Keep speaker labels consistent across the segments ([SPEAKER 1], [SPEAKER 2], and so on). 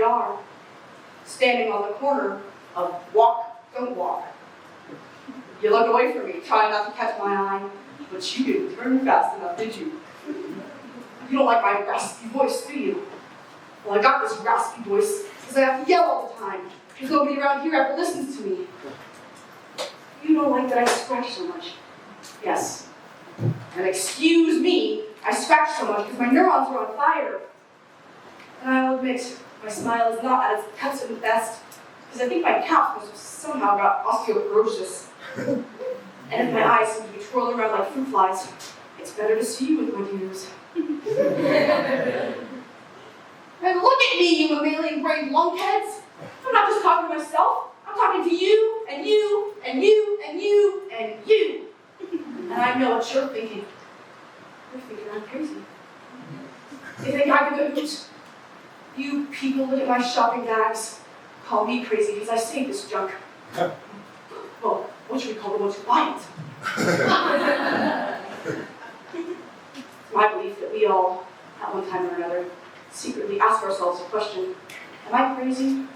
[SPEAKER 1] we are, standing on the corner of Walk, Don't Walk. You look away from me, trying not to catch my eye, but you didn't turn fast enough, did you? You don't like my raspy voice, do you? Well, I got this raspy voice because I have to yell all the time, because nobody around here ever listens to me. You don't like that I scratch so much. Yes. And excuse me, I scratch so much because my neurons are on fire. And I'll admit, my smile is not at its cuts and best, because I think my calf must have somehow got osteoporosis. And if my eyes seem to be twirling around like fruit flies, it's better to see you with my tears. And look at me, you mammalian-brained lunkheads! I'm not just talking to myself, I'm talking to you, and you, and you, and you, and you. And I know what you're thinking. You're thinking I'm crazy. You think I'm a hoot? You people look at my shopping bags, call me crazy because I say this junk. Well, what should we call the ones who buy it? It's my belief that we all, at one time or another, secretly ask ourselves a question: am I crazy? In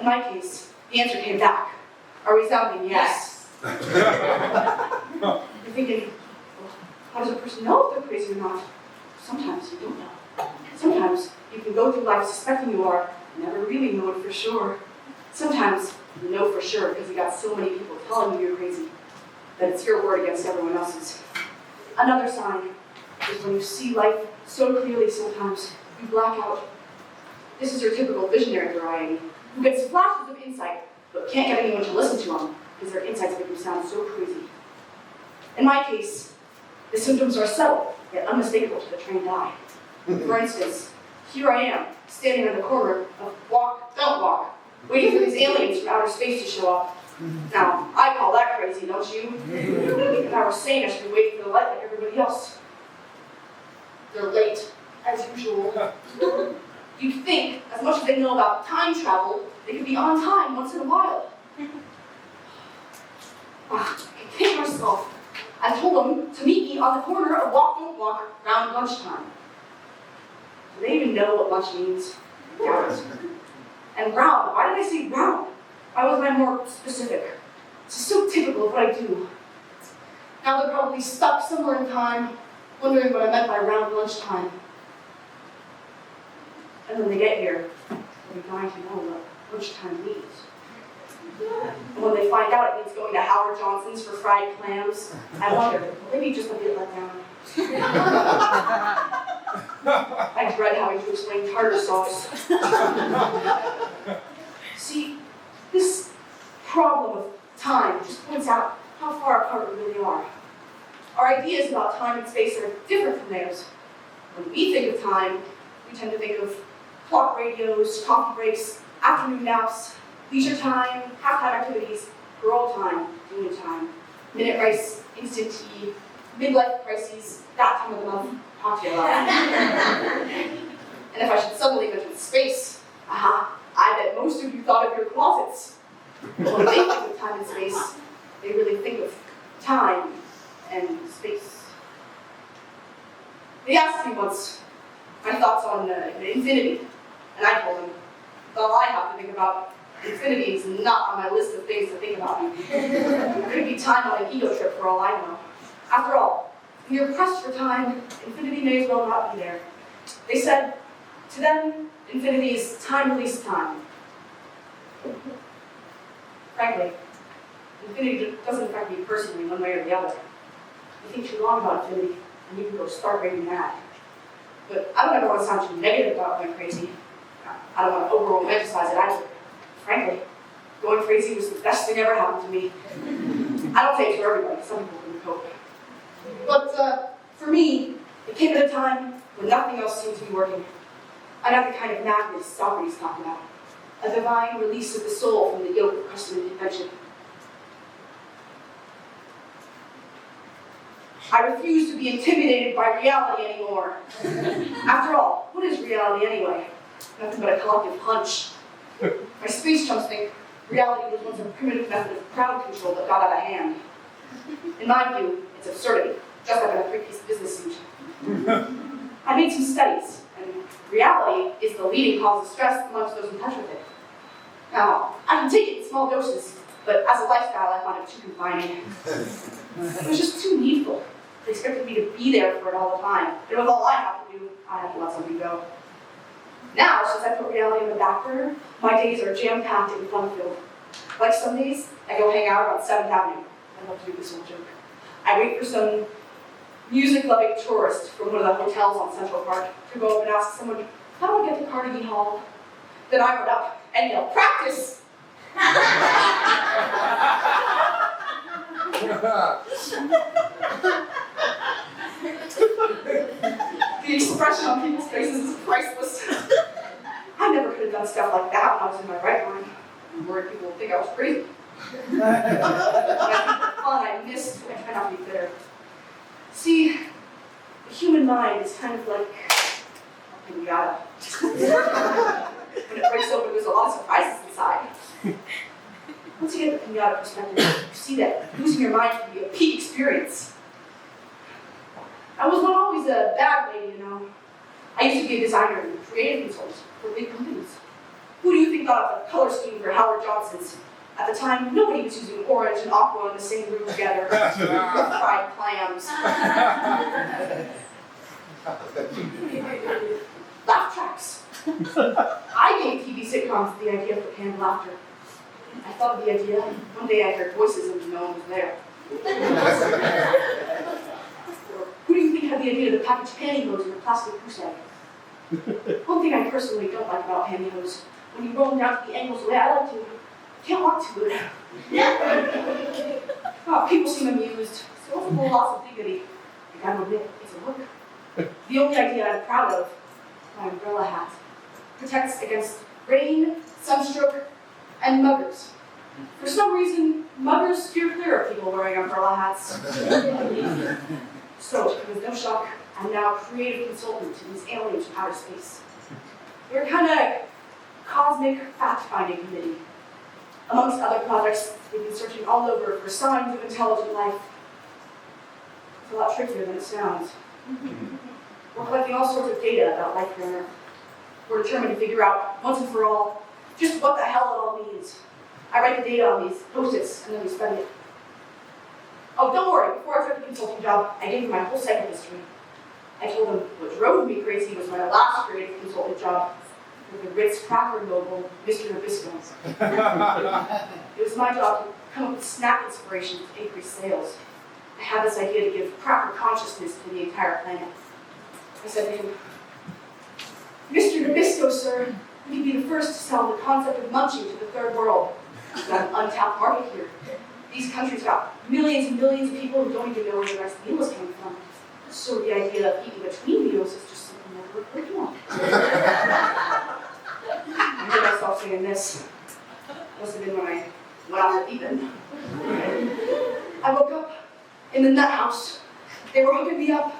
[SPEAKER 1] my case, the answer came back, a resounding yes. You're thinking, well, how does a person know if they're crazy or not? Sometimes you don't know. Sometimes you can go through life suspecting you are, and never really know it for sure. Sometimes you know for sure because you got so many people telling you you're crazy that it's your word against everyone else's. Another sign is when you see life so clearly sometimes, you black out. This is your typical visionary variety, who gets flashes of insight, but can't get anyone to listen to them because their insights make them sound so crazy. In my case, the symptoms are subtle, yet unmistakable to the trained eye. For instance, here I am, standing on the corner of Walk, Don't Walk, waiting for these aliens from outer space to show up. Now, I call that crazy, don't you? If I were sane, I should be waiting for the light like everybody else. They're late, as usual. You'd think, as much as they know about time travel, they could be on time once in a while. I can kick myself. I told them to meet me on the corner of Walk, Don't Walk around lunchtime. Do they even know what lunch means? Doubt it. And round, why did I say round? Why wasn't I more specific? This is so typical of what I do. Now they're probably stuck somewhere in time, wondering what I meant by round lunchtime. And when they get here, they'll be dying to know what lunchtime means. And when they find out it means going to Howard Johnson's for fried clams, I wonder, will they be just a bit let down? I dread having to explain tartar sauce. See, this problem of time just points out how far apart we really are. Our ideas about time and space are different from theirs. When we think of time, we tend to think of clock radios, coffee breaks, afternoon naps, leisure time, halftime activities, girl time, dinner time, minute rice, instant tea, midlife crises, that time of the month, cocktail hour. And if I should suddenly mention space, I bet most of you thought of your closets. When they think of time and space, they really think of time and space. They asked me once my thoughts on infinity, and I told them, all I have to think about infinity is not on my list of things to think about. It could be time on an ego trip for all I know. After all, when you're pressed for time, infinity may as well not be there. They said, to them, infinity is time release time. Frankly, infinity doesn't affect me personally one way or the other. You think too long about infinity, and you can go stark raving mad. But I don't ever want to sound too negative about going crazy. I don't want to over-romanticize it either. Frankly, going crazy was the best thing ever happened to me. I don't say it for everybody, some people can cope. But for me, it came at a time when nothing else seemed to be working. I got the kind of madness Socrates talked about, a divine release of the soul from the yoke of custom and convention. I refuse to be intimidated by reality anymore. After all, what is reality anyway? Nothing but a collective hunch. My space chums think reality was once a primitive method of crowd control that got out of hand. In my view, it's absurdity, just like in a three-piece business suit. I made some studies, and Reality is the leading cause of stress amongst those in touch with it. Now, I can take it in small doses, but as a lifestyle, I found it too confining. It was just too needful. They expected me to be there for it all the time. And with all I have to do, I have to let something go. Now, since I put reality on the back burner, my days are jam-packed and fun-filled. Like some days, I go hang out on 7th Avenue. I love to do this little joke. I wait for some music-loving tourist from one of the hotels on Central Park to go up and ask someone, how do I get to Carnegie Hall? Then I run up and yell, practice! The expression on people's faces is priceless. I never could have done stuff like that when I was in my right mind. I'm worried people would think I was crazy. When I think of fun I missed, I try not to be bitter. See, the human mind is kind of like a pinata. When it breaks open, there's a lot of surprises inside. Once you get the pinata perspective, you see that losing your mind can be a peak experience. I was not always a bad lady, you know. I used to be a designer and creative consultant for big companies. Who do you think thought up the color scheme for Howard Johnson's? At the time, nobody was using orange and aqua in the same room together. Fried clams. Laugh tracks. I gave TV sitcoms the idea for canned laughter. I thought of the idea. One day I heard voices and no one was there. Who do you think had the idea to package pantyhose in a plastic goose egg? One thing I personally don't like about pantyhose, when you roll them down to the ankles the way I like to, you can't walk too good. Oh, people seem amused. So it's a whole loss of dignity. I gotta admit, it's a look. The only idea I'm proud of, my umbrella hat, protects against rain, sunstroke, and muggers. For some reason, muggers steer clear of people wearing umbrella hats. So, with no shock, I'm now a creative consultant to these aliens from outer space. We're kind of cosmic fact-finding committee. Amongst other projects, we've been searching all over for signs of intelligent life. It's a lot trickier than it sounds. We're collecting all sorts of data about life here on Earth. We're determined to figure out, once and for all, just what the hell it all means. I write the data on these post-its, and then we study it. Oh, don't worry, before I took the consulting job, I gave them my whole psychic history. I told them what drove me crazy was my last creative consulting job with the Ritz cracker noble, Mr. Nabisco. It was my job to come up with snack inspirations to increase sales. I had this idea to give cracker consciousness to the entire planet. I said to him, Mr. Nabisco, sir, we could be the first to sell the concept of munching to the third world. We've got an untapped market here. These countries got millions and millions of people who don't even know where the next meal is coming from. So the idea of eating between meals is just something never occurred to them. I heard myself saying this. Must have been when I went off the deep end. I woke up in the nut house. They were hooking me up.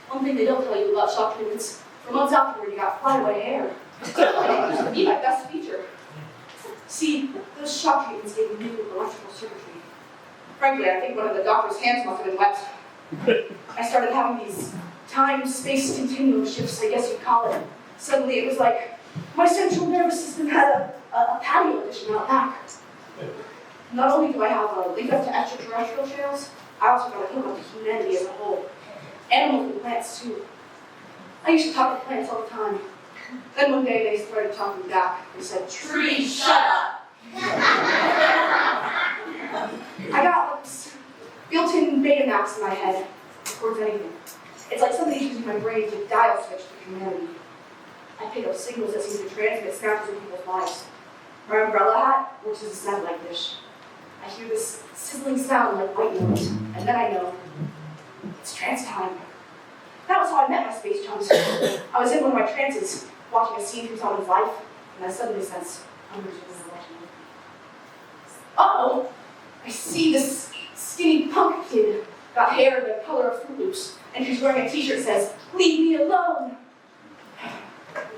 [SPEAKER 1] One thing they don't tell you about shock treatments, for months afterward you got flyaway hair. It used to be my best feature. See, those shock treatments gave me new electrical circuitry. Frankly, I think one of the doctor's hands must have been wet. I started having these time-space continuum shifts, I guess you'd call it. Suddenly it was like my central nervous system had a patio edition out back. Not only do I have a link up to extraterrestrial trails, I also got a hook up to humanity as a whole. Animals and plants too. I used to talk to plants all the time. Then one day they started talking back. They said, "Tree, shut up!" I got like this built-in Betamax in my head, records anything. It's like somebody's using my brain to dial switch to humanity. I pick up signals that seem to transmit snaps in people's lives. My umbrella hat works as a satellite dish. I hear this sizzling sound like white noise, and then I know it's trance time. That was how I met my space chums. I was in one of my trances, watching a scene from someone's life, and I suddenly sense I'm watching. Uh-oh! I see this skinny punk kid, got hair the color of Fruit Loops, and she's wearing a t-shirt that says, "Leave me alone!"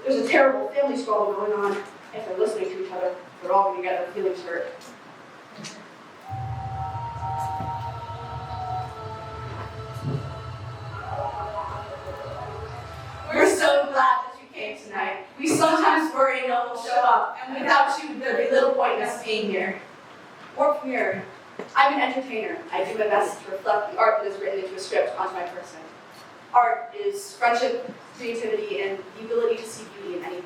[SPEAKER 1] There's a terrible family squabble going on. If they're listening to each other, they're all going to get their feelings hurt. We're so glad that you came do my best to reflect the art that is written into a script onto my person. Art is friendship, creativity, and the ability to see beauty in anything.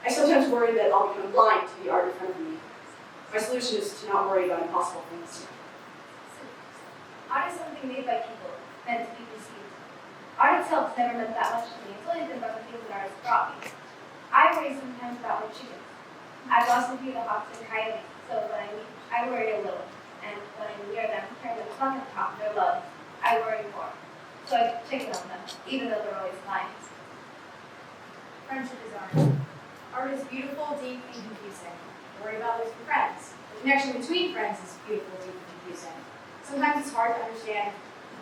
[SPEAKER 1] I sometimes worry that I'll become blind to the art in front of me. My solution is to not worry about impossible things.
[SPEAKER 2] Art is something made by people, meant to be perceived. Art itself has never meant that much to me until I think about the things that artists brought me. I worry sometimes about my chickens. I've lost a few of the hawks and coyotes, so when I worry a little. And when I'm near them, hearing them talk at the top of their lungs, I worry more. So I check in on them, even though they're always lying.
[SPEAKER 3] Friendship is art. Art is beautiful, deep, and confusing. Worry about losing friends. The connection between friends is beautiful, deep, and confusing. Sometimes it's hard to understand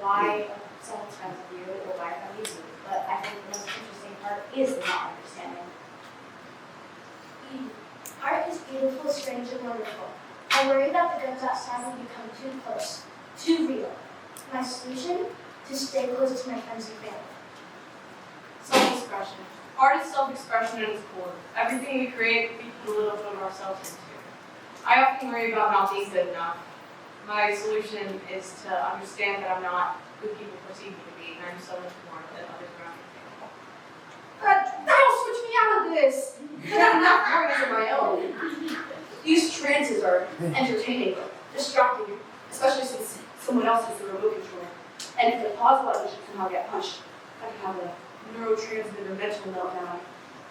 [SPEAKER 3] why someone's friends with you or why they use you, but I think the most interesting part is the not understanding.
[SPEAKER 4] Art is beautiful, strange, and wonderful. I worry that the guns outside will become too close, too real. My solution? To stay close to my friends and family.
[SPEAKER 5] Self-expression. Art is self-expression at its core. Everything we create, we put a little bit of ourselves into. I often worry about not being good enough. My solution is to understand that I'm not who people perceive me to be, and I'm so much more than others around me think.
[SPEAKER 1] That'll switch me out of this! I have enough worries of my own. These trances are entertaining, but distracting, especially since someone else has the remote control. And if the pause button should somehow get punched, I can have a neurotransmitter mental meltdown,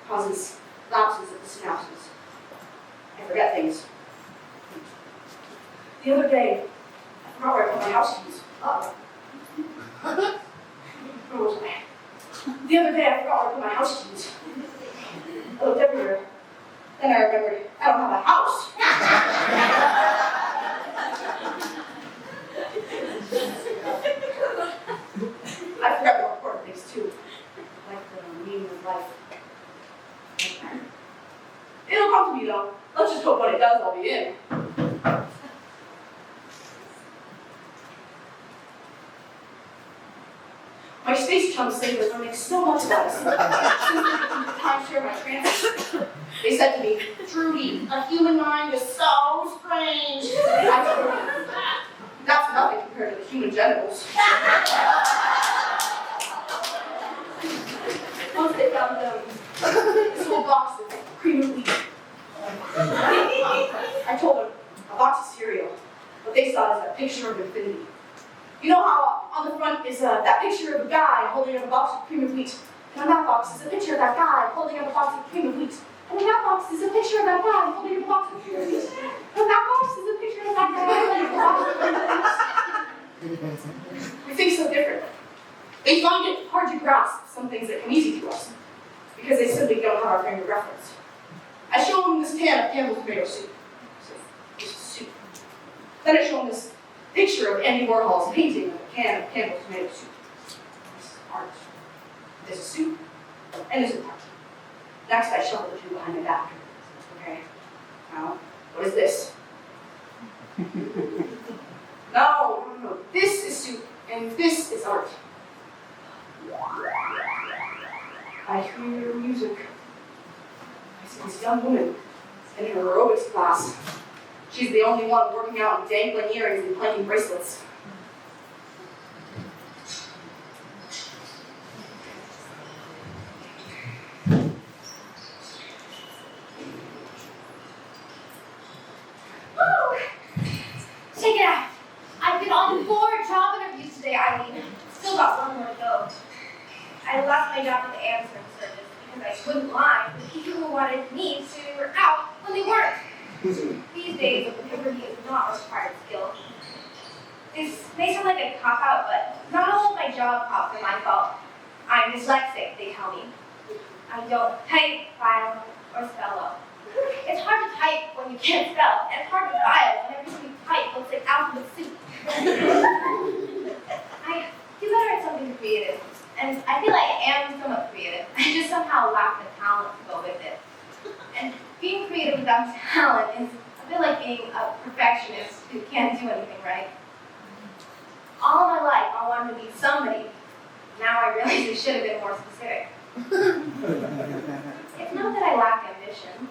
[SPEAKER 1] causes lapses of the synapses. I forget things. The other day, I forgot where I put my house keys. Where was I? The other day, I forgot where I put my house keys. I looked everywhere. Then I remembered I don't have a house. I forgot more important things too, like the meaning of life. It'll come to me though. Let's just hope when it does, I'll be in. My space chums say they're learning so much about us. Since the time share my transit. They said to me, Trudy, a human mind is so strange. I told them, that's nothing compared to the human genitals. Once they found this little box of cream of wheat. I told them, a box of cereal. What they saw is a picture of infinity. You know how on the front is that picture of a guy holding up a box of cream of wheat, and on that box is a picture of that guy holding up a box of cream of wheat, and in that box is a picture of that guy holding up a box of cream of wheat, and in that box is a picture of that guy holding up a box of cream of wheat. We think so differently. They find it hard to grasp some things that come easy to us, because they simply don't have our frame of reference. I show them this can of Campbell's tomato soup. This is soup. Then I show them this picture of Andy Warhol's painting of a can of Campbell's tomato soup. This is art. This is soup, and this is art. Next, I shuffle the two behind my back. Okay, now, what is this? No. This is soup, and this is art. I hear music. I see this young woman in her aerobics class. She's the only one working out in dangling earrings and planking bracelets.
[SPEAKER 2] Woo! Check it out. I've been on 4 job interviews today, Eileen. Still got one more to go. I lost my job at the answering service because I wouldn't lie to the people who wanted me to say they were out when they weren't. These days, integrity is not a required skill. This may sound like a cop-out, but not all of my job props are my fault. I'm dyslexic, they tell me. I don't type, file, or spell well. It's hard to type when you can't spell, and it's hard to file when everything you type looks like alphabet soup. I do better at something creative, and I feel like I am somewhat creative. I just somehow lack the talent to go with it. And being creative without talent is a bit like being a perfectionist who can't do anything right. All my life, I wanted to be somebody. Now I realize I should have been more specific. It's not that I lack ambition.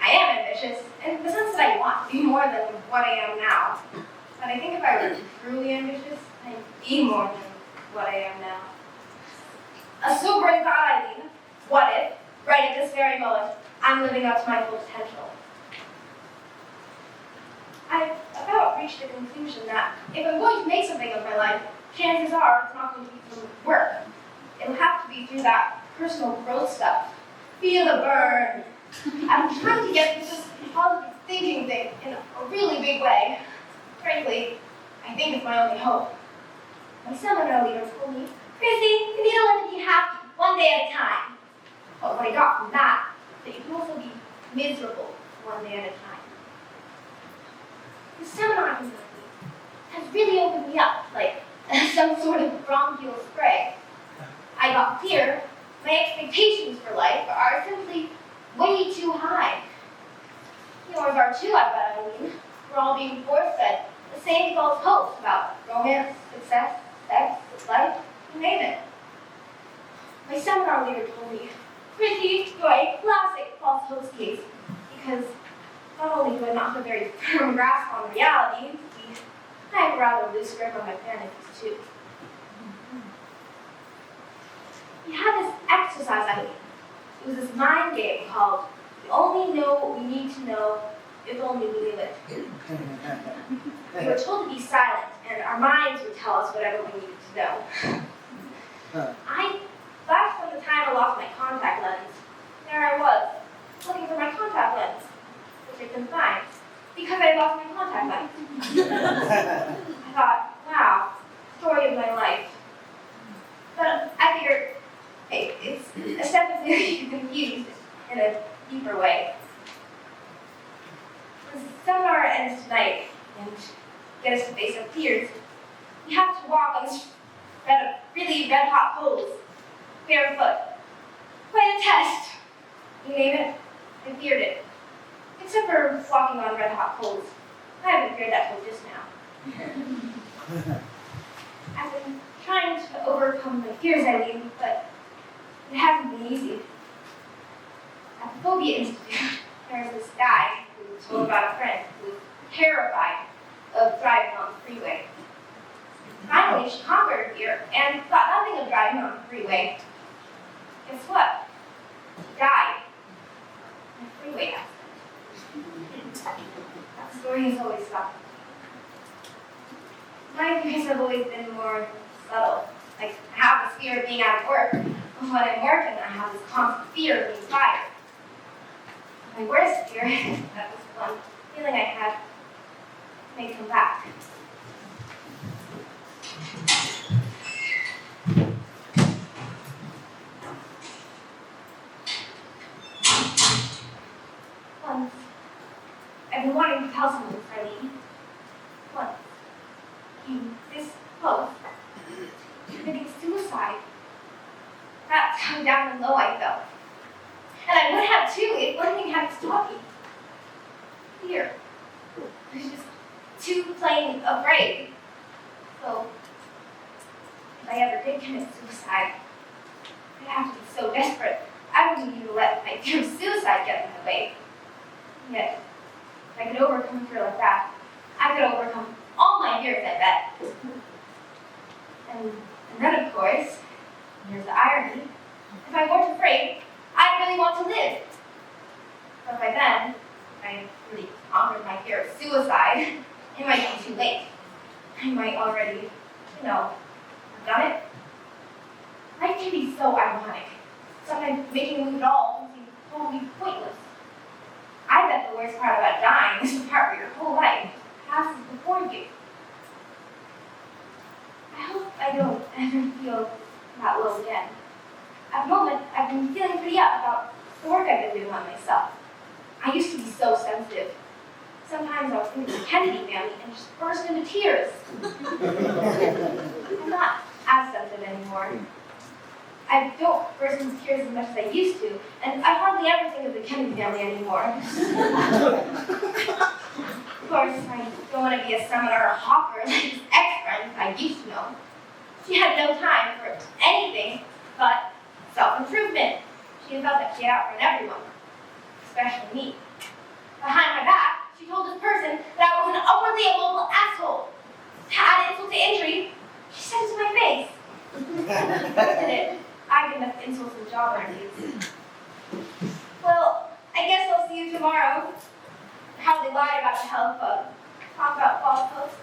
[SPEAKER 2] I am ambitious, in the sense that I want to be more than what I am now. But But I think if I were truly ambitious, I'd be more than what I am now. A sobering thought, Eileen. What if, right at this very moment, I'm living up to my full potential? I've about reached the conclusion that if I'm going to make something of my life, chances are it's not going to be through work. It'll have to be through that personal growth stuff. Feel the burn. I'm trying to get through this positive thinking thing in a really big way. Frankly, I think it's my only hope. My seminar leader told me, Chrissy, you need to learn to be happy, one day at a time. But what I got from that, that you can also be miserable one day at a time. The seminar has really opened me up, like some sort of bronchial spray. I got clear. My expectations for life are simply way too high. Yours are too, I bet, Eileen. We're all being force-fed the same false hopes about romance, success, sex, life, you name it. My seminar leader told me, Chrissy, you're a classic false host case, because not only do I not have a very firm grasp on reality, I have a rather loose grip on my fantasies too. We had this exercise, Eileen. It was this mind game called We Only Know What We Need to Know If Only We Knew It. We were told to be silent, and our minds would tell us whatever we needed to know. I last from the time I lost my contact lens, there I was, looking for my contact lens, which I couldn't find, because I lost my contact lens. I thought, wow, story of my life. But I figured, hey, it's ostensibly confused in a deeper way. The seminar ends tonight, and get us to face our fears. We have to walk on this really red-hot coals, barefoot. Quite a test. You name it, I feared it. Except for walking on red-hot coals. I haven't feared that till just now. I've been trying to overcome my fears, Eileen, but it hasn't been easy. At the Phobia Institute, there's this guy who told about a friend who was terrified of driving on the freeway. Finally, she conquered her fear and thought nothing of driving on the freeway. Guess what? She died in a freeway accident. That story has always stuck. My fears have always been more subtle. Like, I have this fear of being out of work. When I'm working, I have this constant fear of being fired. My worst fear, that was one feeling I had, may come back. Once, I've been wanting to tell someone this, Eileen. Once, came this close to committing suicide. That's how down and low I felt. And I would have too if one thing hadn't stopped me. Fear. I was just too plain afraid. So, if I ever did commit suicide, I'd have to be so desperate. I wouldn't even let my fear of suicide get in my way. Yet, if I could overcome a fear like that, I could overcome all my fears, I bet. And then, of course, there's the irony. If I weren't afraid, I'd really want to live. But by then, if I really conquered my fear of suicide, it might be too late. I might already, have done it. Life can be so ironic. Sometimes making a move at all can seem totally pointless. I bet the worst part about dying is the part where your whole life passes before you. I hope I don't ever feel that low again. At the moment, I've been feeling pretty up about the work I've been doing on myself. I used to be so sensitive. Sometimes I was thinking of the Kennedy family and just burst into tears. I'm not as sensitive anymore. I don't burst into tears as much as I used to, and I hardly ever think of the Kennedy family anymore. Of course, I don't want to be a seminar hopper like his ex-friend I used to know. She had no time for anything but self-improvement. She felt that she had outrun everyone, especially me. Behind my back, she told this person that I was an upwardly emotional asshole, To add insult to injury, she said it to my face. Did it? I get enough insults and job interviews. Well, I guess I'll see you tomorrow. How they lied about the health club. Talk about false hopes.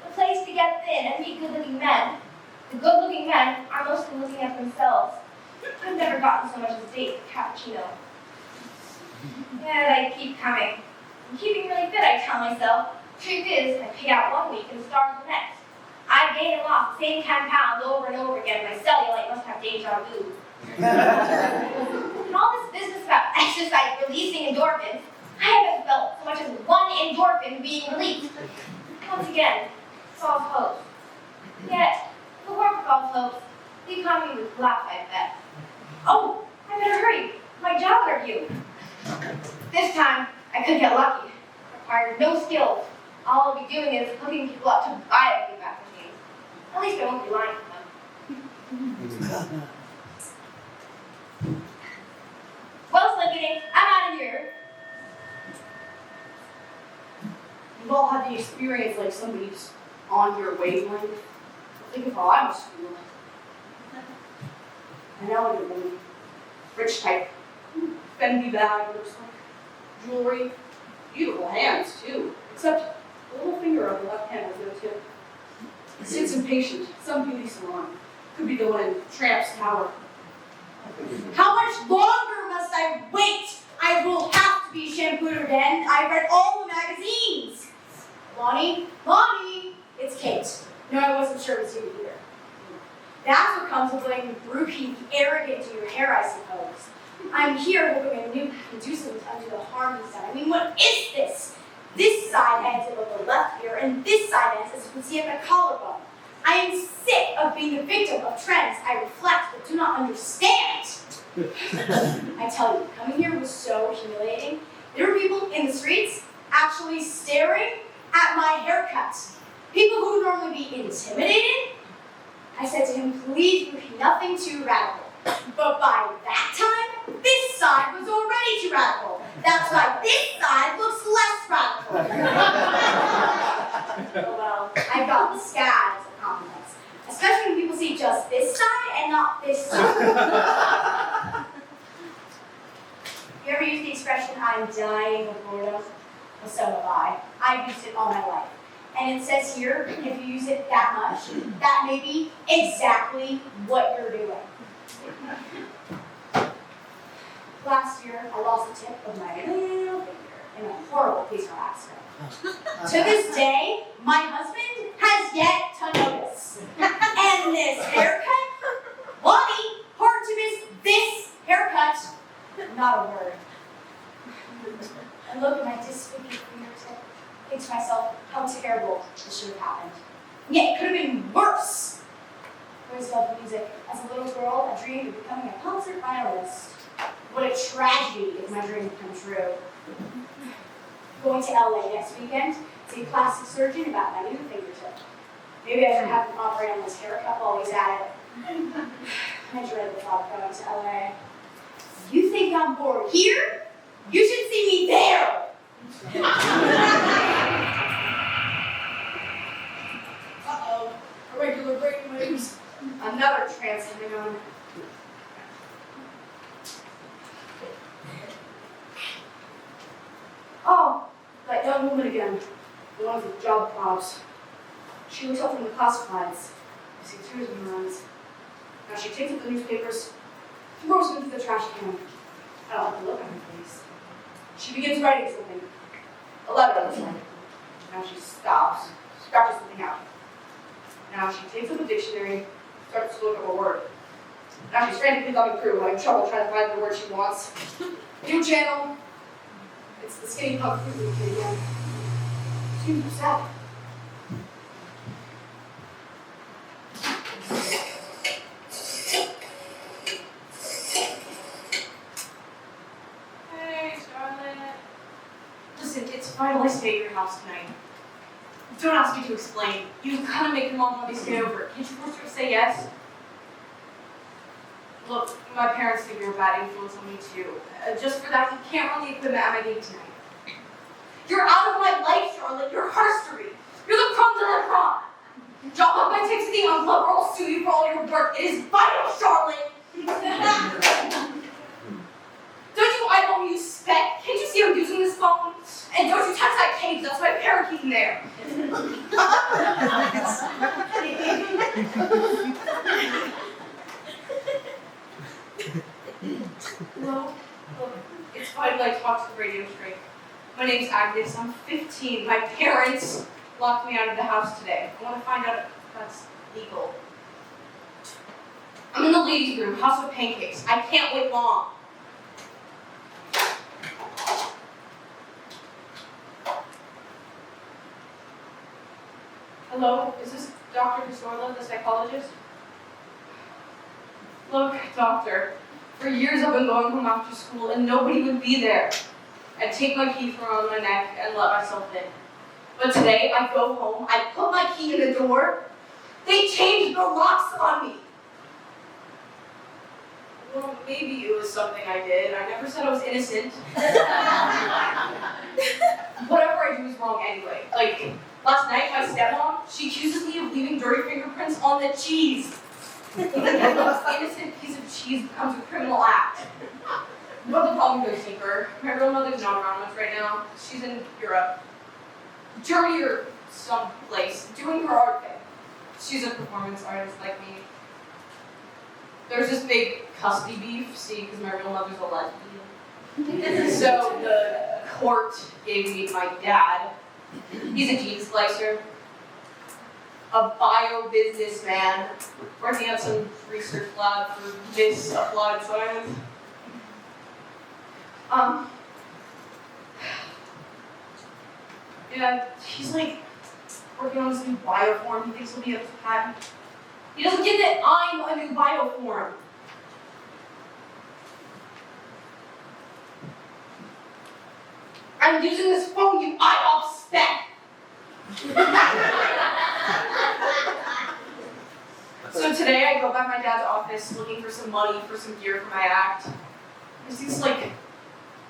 [SPEAKER 2] A place to get thin and meet good-looking men. The good-looking men are mostly looking at themselves. I've never gotten so much as a date with cappuccino. And I keep coming. I'm keeping really fit, I tell myself. Truth is, I pay out one week and starve the next. I gain and lost the same 10 pounds over and over again. My cellulite must have deja vu. And all this business about exercise releasing endorphins, I haven't felt so much as one endorphin being released. Once again, false hopes. Yet, if it weren't for false hopes, the economy would collapse, I bet. Oh, I better hurry. My job interview. This time, I could get lucky. Required no skills. All I'll be doing is hooking people up to buy a few machines. At least I won't be lying to them. Well, Slinky, I'm out of here.
[SPEAKER 1] You've all had the experience like somebody's on your wavelength. Think of how I must feel. An elegant woman, rich type, Fendi bag, looks like jewelry, beautiful hands too, except the little finger of the left hand has no tip. Sits impatient, some beauty salon. Could be the one in Tramp's Tower.
[SPEAKER 3] How much longer must I wait? I will have to be shampooed again. I've read all the magazines. Lonnie, it's Kate. No, I wasn't sure it was you either. That's what comes with letting Brookie be arrogant to your hair, I suppose. I'm here hoping a new can do something to undo the harm he's done. I mean, what is this? This side ends above the left ear, and this side ends, as you can see, at my collarbone. I am sick of being the victim of trends I reflect but do not understand. I tell you, coming here was so humiliating. There were people in the streets actually staring at my haircut. People who would normally be intimidated. I said to him, please be nothing too radical. But by that time, this side was already too radical. That's why this side looks less radical. Oh well, I've gotten scads of compliments. Especially when people see just this side and not this side. You ever use the expression, I'm dying of boredom? Well, so have I. I've used it all my life. And it says here, if you use it that much, that may be exactly what you're doing. Last year, I lost the tip of my little finger in a horrible police car accident. To this day, my husband has yet to notice. And this haircut? Lonnie, hard to miss this haircut. Not a word. I look at my disfigured fingertip, think to myself how terrible this should have happened. And yet it could have been worse. I always loved music. As a little girl, I dreamed of becoming a concert violinist. What a tragedy if my dream had come true. Going to LA next weekend to see a plastic surgeon about my new fingertip. Maybe I should have him operate on this haircut while he's at it. I dread the thought of going to LA. You think I'm bored here? You should see me there! Uh-oh, irregular brainwaves. Another trance coming on. Oh, that young woman again. The one with the job props. She looks up from the classifieds. I see tears in her eyes. Now she takes up the newspapers, throws them into the trash can. I don't like the look on her face. She begins writing something. A letter of this one. Now she stops, scratches something out. Now she takes up a dictionary, starts to look up a word. Now she's frantically thumbing through, having trouble trying to find the word she wants. New channel. It's the skinny punk fruit kid again. Seems upset.
[SPEAKER 5] Hey, Charlotte.
[SPEAKER 1] Listen, it's vital I stay at your house tonight. Don't ask me to explain. You've got to make your mom want to stay over. Can't you force her to say yes? Look, my parents think you're a bad influence on me too. Just for that, you can't run the equipment at my gate tonight. You're out of my life, Charlotte. You're herstory. You're the crumb de la crumb.
[SPEAKER 2] Drop off my tips to the envelope or I'll sue you for all your work. It is vital, Charlotte. Don't you eyeball me, you speck? Can't you see I'm using this phone? And don't you touch that cage, that's my parakeet in there. Hello? Look, it's finally I talked to the radio straight. My name's Agnes, I'm 15. My parents locked me out of the house today. I want to find out if that's legal. I'm in the ladies' room, house of pancakes. I can't wait long. Hello, is this Dr. Casorla, the psychologist? Look, doctor, for years I've been going home after school and nobody would be there. I'd take my key from around my neck and let myself in. But today, I go home, I put my key in the door, they changed the locks on me. Well, maybe it was something I did. I never said I was innocent. Whatever I do is wrong anyway. Like, last night, my stepmom, she accuses me of leaving dirty fingerprints on the cheese. The most innocent piece of cheese becomes a criminal act. But the problem goes deeper. My real mother's not around much right now. She's in Europe. Germany or someplace, doing her art thing. She's a performance artist like me. There's this big custody beef, see, because my real mother's a lesbian. So the court gave me my dad. He's a gene slicer, a bio-businessman, working at some research lab for this applied science. Yeah, he's like working on this new bioform. He thinks he'll be able to patent. He doesn't get that I'm a new bioform. I'm using this phone, you eyeball speck. So today I go by my dad's office looking for some money for some gear for my act. There's this like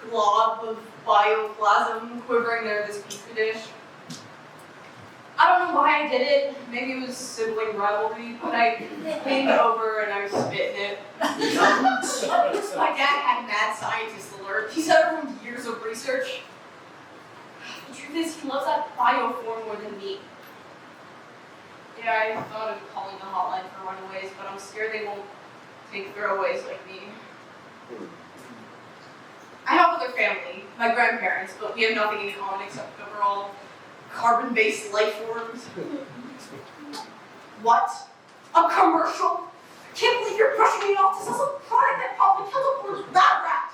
[SPEAKER 2] glob of bioplasm quivering there in this petri dish. I don't know why I did it. Maybe it was sibling rivalry, but I leaned over and I was spitting it. My dad had mad scientist alert. He said it from years of research. The truth is, he loves that bioform more than me. Yeah, I thought of calling the hotline for runaways, but I'm scared they won't take throwaways like me. I have other family, my grandparents, but we have nothing in common except that we're all carbon-based life forms. What? A commercial? I can't believe you're brushing me off to sell some product that probably killed a poor lab rat.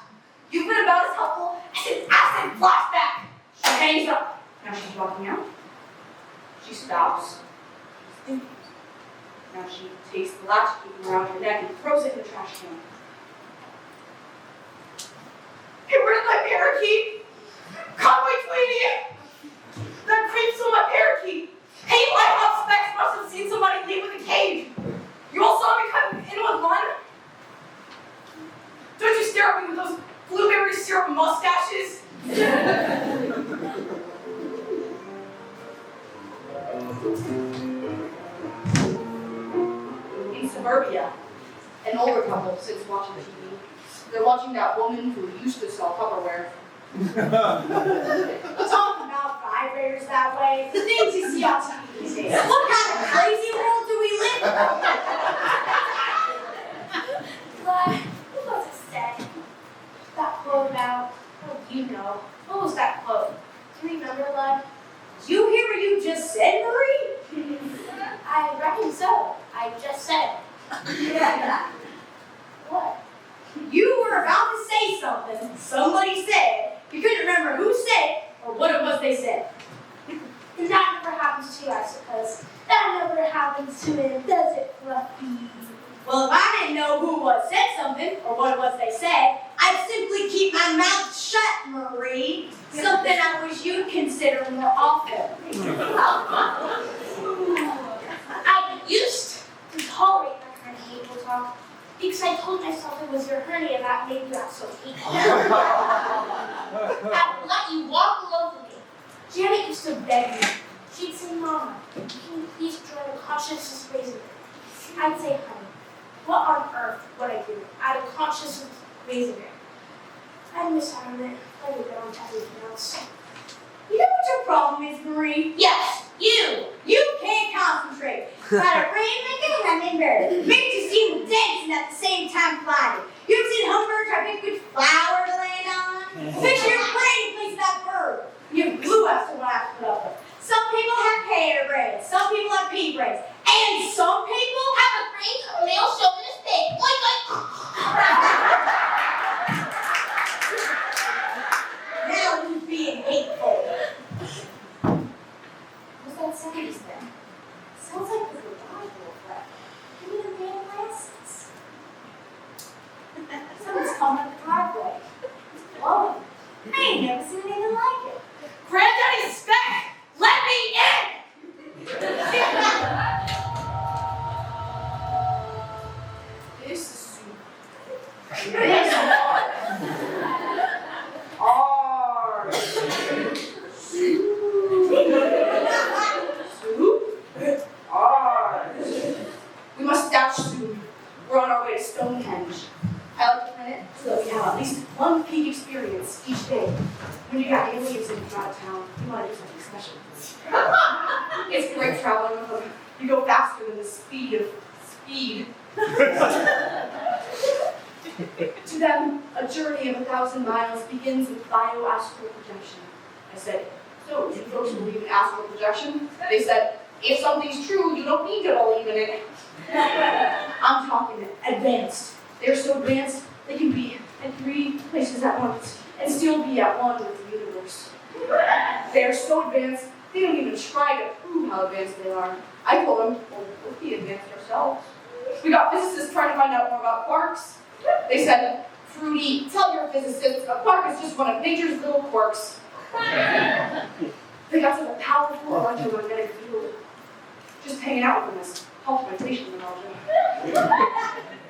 [SPEAKER 2] You've been about as helpful as an acid flashback. She hangs up. Now she's walking out. She stops. She's thinking. Now she takes the latchkey around her neck and throws it in the trash can. Hey, where's my parakeet? Conway Tweedy! That creep stole my parakeet! Hey, lighthouse specs must have seen somebody leave with a cage! You all saw me come in with one? Don't you stare at me with those blueberry syrup mustaches! In suburbia, an older couple sits watching TV. They're watching that woman who used to sell Tupperware.
[SPEAKER 3] Talk about vibrators that way. The things you see on TV these days. What kind of crazy world do we live in?
[SPEAKER 4] But who was it said? That quote about, oh, you know. What was that quote? Do you remember, love?
[SPEAKER 3] Did you hear what you just said, Marie?
[SPEAKER 4] I reckon so. I just said it. What?
[SPEAKER 3] You were about to say something. Somebody said. You couldn't remember who said it or what it was they said.
[SPEAKER 4] And that never happens to you, I suppose. That never happens to me, does it, Fluffy?
[SPEAKER 3] Well, if I didn't know who was said something or what it was they said, I'd simply keep my mouth shut, Marie. Something I wish you'd consider more often.
[SPEAKER 4] I used to tolerate that kind of hateful talk because I told myself it was your hernia that made you act so hateful. I would let you walk all over me. Janet used to beg me. She'd say, Mama, can can you please join a consciousness raising group? I'd say, honey, what on earth would I do at a consciousness raising group? I'd miss out on it. I'd get on to everything else.
[SPEAKER 3] You know what your problem is, Marie? Yes, you! You can't concentrate. Got a brain like a hummingbird. Makes you seem dancing at the same time flying. You ever seen hummingbirds try to pick which flower to land on? Picture your brain in place of that bird. You have glue us to what I have to put up with. Some people have hair braids, some people have pea braids, and some people have a brain of a male chauvinist pig. Like. Now he's being hateful.
[SPEAKER 4] What's that sound then? Sounds like the revival effect. Give me the main license. Someone's coming up the driveway. Whoa, I ain't never seen anything like it.
[SPEAKER 3] Granddaddy is back! Let me in!
[SPEAKER 1] This is soup. This is hard. Soup? Hard. We must dash soon. We're on our way to Stonehenge. I like to plan it so that we have at least one peak experience each day. When you got aliens in from out of town, you want to do something special. It's great traveling with them. You go faster than the speed of speed. To them, a journey of 1,000 miles begins with bioastral projection. I said, so do you folks believe in astral projection? They said, if something's true, you don't need to believe in it. I'm talking advanced. They're so advanced, they can be in 3 places at once and still be at one with the universe. They are so advanced, they don't even try to prove how advanced they are. I told them, well, we'll be advanced ourselves. We got physicists trying to find out more about quarks. They said, Fruity, tell your physicists a quark is just one of nature's little quirks. They got such a powerful electromagnetic field. Just hanging out with them has helped my facial neuralgia.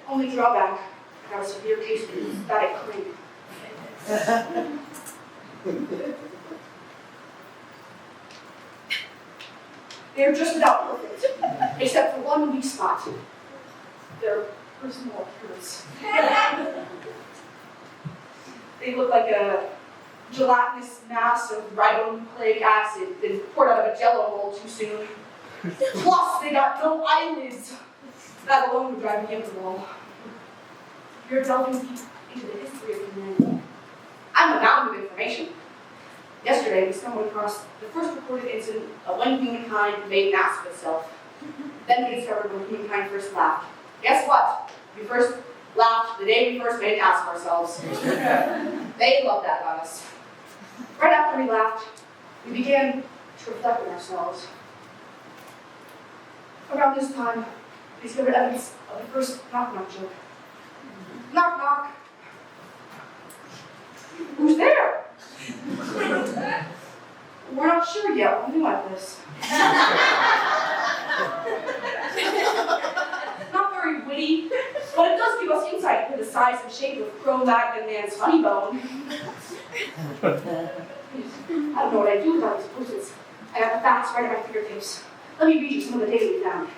[SPEAKER 1] Only drawback, I have a severe case of static cling. They're just about perfect, except for one weak spot. Their personal appearance. They look like a gelatinous mass of ribonucleic acid been poured out of a jello bowl too soon. Plus, they got no eyelids. That alone would drive me up the wall. You're delving deep into the history of humanity. I'm a mountain of information. Yesterday, we stumbled across the first recorded incident of when humankind made an ass of itself. Then we discovered when humankind first laughed. Guess what? We first laughed the day we first made an ass of ourselves. They loved that about us. Right after we laughed, we began to reflect on ourselves. Around this time, we discovered evidence of the first knock-knock joke. Knock, knock. Who's there? We're not sure yet. We'll do like this. Not very witty, but it does give us insight into the size and shape of Cro-Magnon man's funny bone. I don't know what I'd do without these post-its. I got the facts right at my fingertips. Let me read you some of the data we found.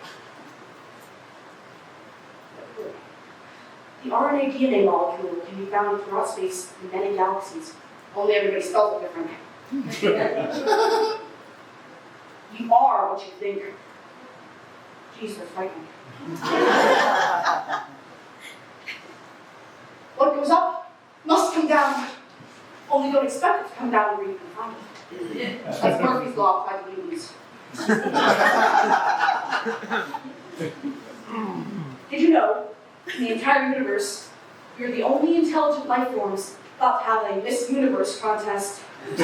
[SPEAKER 1] The RNA DNA molecule can be found throughout space in many galaxies. Only everybody spells it different. You are what you think. Jeez, they're frightening. What goes up must come down. Only don't expect it to come down where you can find it. That's Murphy's Law applied to humans. Did you know, in the entire universe, we are the only intelligent life forms thought to have a Miss Universe contest? Did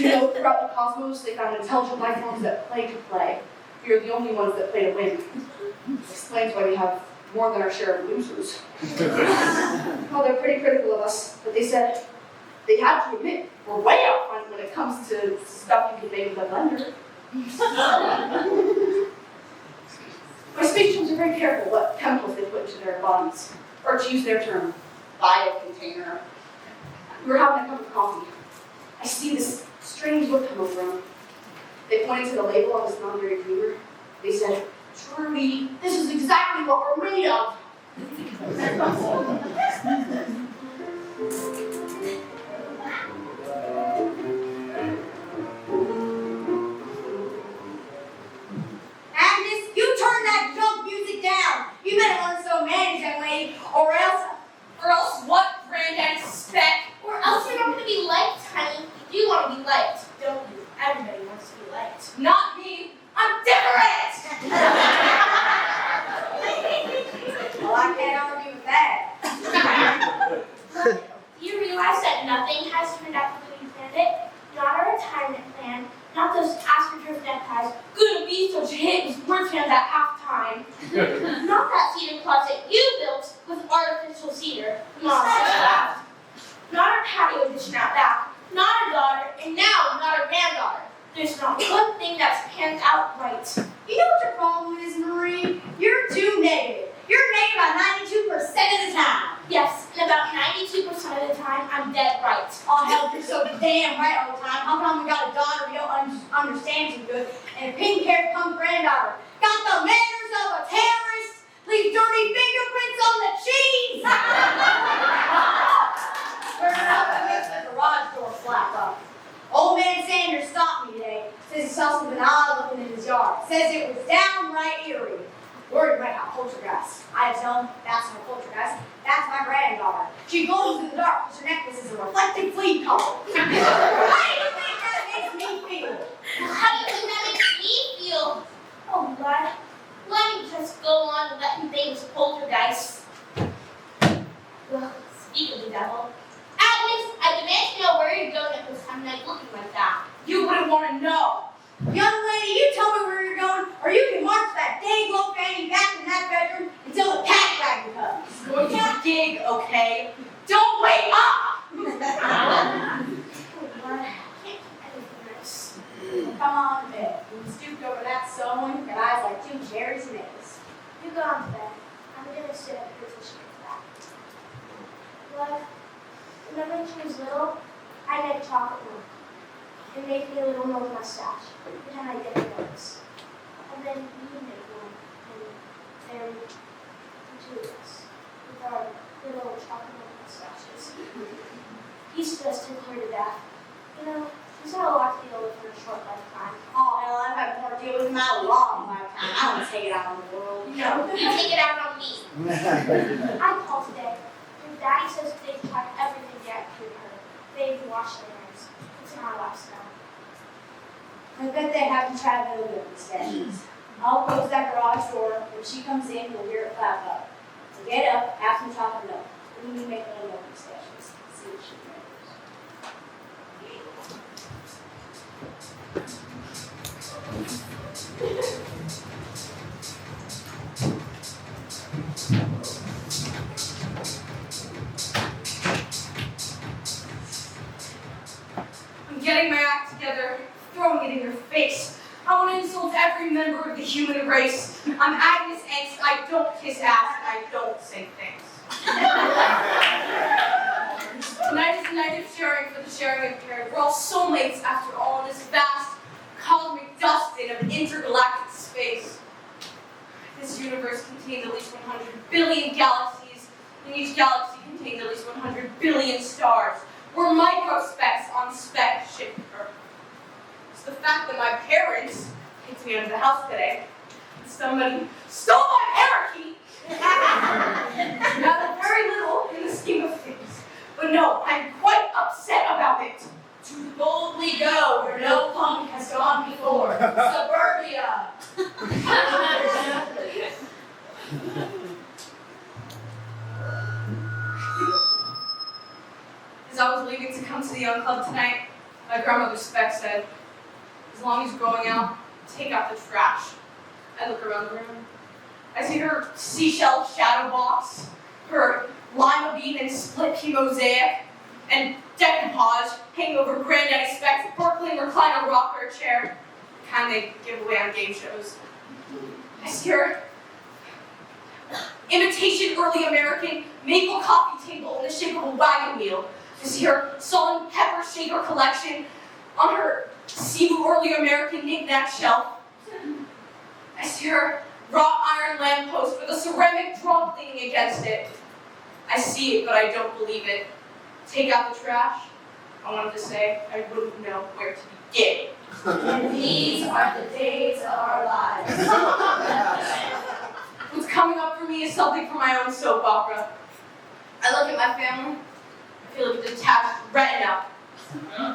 [SPEAKER 1] you know throughout the cosmos they found intelligent life forms that play to play? We are the only ones that play to win. This explains why we have more than our share of losers. Well, they're pretty critical of us, but they said they had to admit we're way out front when it comes to stuff you can make with a blender. My space ships are very careful what chemicals they put into their bodies, or to use their term, biocontainer. We were having a cup of coffee. I see this Strange look come over them. They pointed to the label on his non-dairy creamer. They said, "Trudy, this is exactly what we're made of."
[SPEAKER 4] Agnes, you turn that junk music down. You better learn so manage that lady, or else
[SPEAKER 2] what, Granddad spec? Or else you're not going to be liked, honey. You want to be liked, don't you? Everybody wants to be liked. Not me. I'm different!
[SPEAKER 4] well, I can't argue with that.
[SPEAKER 2] Do you realize that nothing has turned out the way you planned it? Not our retirement plan, not those astroturf neckties. Gonna be such a hit with sports fans at halftime. Not that cedar closet you built with artificial cedar. Mom just laughed. Not our patio addition out back. Not a daughter, and now not a granddaughter. There's not one thing that's panned out right.
[SPEAKER 4] You know what your problem is, Marie? You're too negative. You're negative about 92% of the time.
[SPEAKER 2] Yes, and about 92% of the time, I'm dead right.
[SPEAKER 4] Oh, hell, you're so damn right all the time. How come we got a daughter we don't understand too good, and a pink-haired punk granddaughter? Got the manners of a terrorist, leave dirty fingerprints on the cheese! We're up against the garage door flap up. Old man Sanders stopped me today. Says he saw something odd looking in his yard. Says it was downright eerie. Worried about how poltergeist. I tell him, that's no poltergeist. That's my granddaughter. She glows in the dark because her necklace is a reflective flea color. How do you think that makes me feel?
[SPEAKER 2] How do you think that makes me feel? Oh, God. Let me just go on and let him think it's poltergeist. Well, speak of the devil. Agnes, I demand to know where you're going at this time of night looking like that.
[SPEAKER 5] You wouldn't want to know.
[SPEAKER 4] Young lady, you tell me where you're going, or you can march that dang low fanny back in that bedroom until the cat wagon comes.
[SPEAKER 5] Going to dig, okay? Don't wake up!
[SPEAKER 2] Oh, God. I can't keep anything nice.
[SPEAKER 4] Come on to bed. You stooped over that sewing, and eyes like two cherries and eggs.
[SPEAKER 2] You go on to bed. I'm going to sit up here till she gets back. Well, remember when she was little, I made chocolate milk. It made me a little milk mustache, pretend I didn't notice. And then you made one, and there were the two of us, with our little chocolate milk mustaches. He's just took her to death. You know, she's had a lot to deal with in a short lifetime.
[SPEAKER 4] Oh, hell, I've had more to deal with in my long lifetime. I don't take it out on the world.
[SPEAKER 2] No, you take it out on me. I called today. Your daddy says they've tried everything yet to her. They've washed their hands. It's in our laps now.
[SPEAKER 4] I bet they haven't tried no good sessions. I'll close that garage door. When she comes in, we'll hear it flap up. So get up, have some chocolate milk. We need to make little milk sessions. See what she
[SPEAKER 5] I'm getting my act together, throwing it in your face. I want to insult every member of the human race. I'm Agnes Angst. I don't kiss ass and I don't say thanks. Tonight is the night of sharing for the sharing of care. We're all soulmates after all in this vast cosmic dusting of intergalactic space. This universe contains at least 100 billion galaxies, and each galaxy contains at least 100 billion stars. We're microspecks on spaceship Earth. It's the fact that my parents kicked me out of the house today, and somebody stole my parakeet. Now, very little in the scheme of things, but no, I'm quite upset about it. To boldly go where no punk has gone before. Suburbia. As I was leaving to come to the Young Club tonight, my grandmother Speck said, as long as you're going out, take out the trash. I look around the room. I see her seashell shadow box, her lima bean and split pea mosaic, and decoupage hanging over Granddaddy Speck's Berkeley recliner rocker chair, the kind they give away on game shows. I see her imitation early American maple coffee table in the shape of a wagon wheel. I see her salt and pepper shaker collection on her see early American knickknack shelf. I see her wrought iron lamppost with a ceramic drum leaning against it. I see it, but I don't believe it. Take out the trash. I wanted to say I wouldn't know where to begin.
[SPEAKER 4] And these are the days of our lives.
[SPEAKER 5] What's coming up for me is something from my own soap opera. I look at my family. I feel like a detached retina.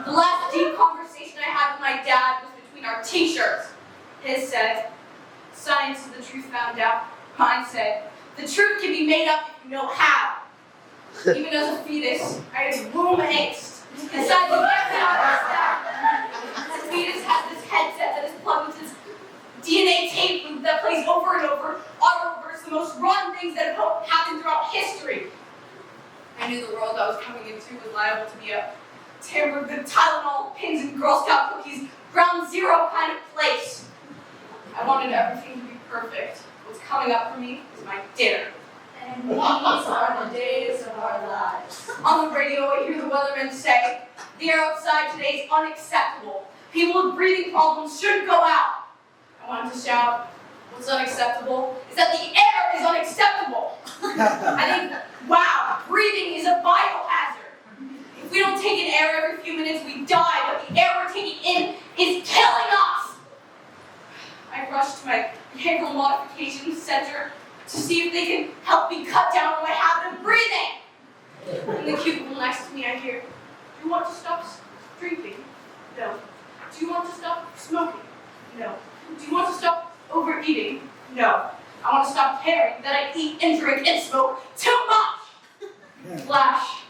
[SPEAKER 5] The last deep conversation I had with my dad was between our t-shirts. His said, "Science is the truth found out." Mine said, "The truth can be made up if you know how." Even as a fetus, I had womb angst. Inside the the fetus has this headset that is plugged with this DNA tape loop that plays over and over, auto-reverse the most rotten things that have happened throughout history. I knew the world I was coming into was liable to be a tampered with Tylenol, pins, and Girl Scout cookies, ground zero kind of place. I wanted everything to be perfect. What's coming up for me is my dinner.
[SPEAKER 4] And these are the days of our lives.
[SPEAKER 5] On the radio, I hear the weathermen say, "The air outside today is unacceptable. People with breathing problems shouldn't go out." I wanted to shout, what's unacceptable is that the air is unacceptable. I think, wow, breathing is a biohazard. If we don't take in air every few minutes, we die, but the air we're taking in is killing us. I rushed to my behavioral modification center to see if they can help me cut down on my habit of breathing. In the cubicle next to me, I hear, "Do you want to stop drinking?" "No." "Do you want to stop smoking?" "No." "Do you want to stop overeating?" "No." "I want to stop caring that I eat and drink and smoke too much." Flash.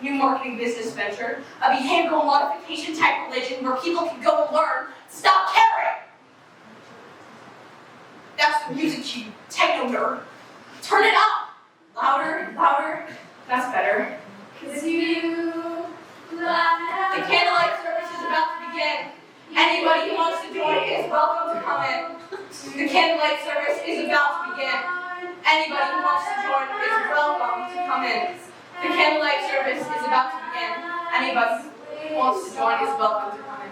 [SPEAKER 5] New marketing business venture, a behavioral modification type religion where people can go and learn to stop caring. That's the music cue, techno nerd. Turn it up. Louder, louder. That's better.
[SPEAKER 4] 'Cause you
[SPEAKER 5] The candlelight service is about to begin. Anybody who wants to join is welcome to come in. The candlelight service is about to begin. Anybody who wants to join is welcome to come in. The candlelight service is about to begin. Anybody who wants to join is welcome to come in.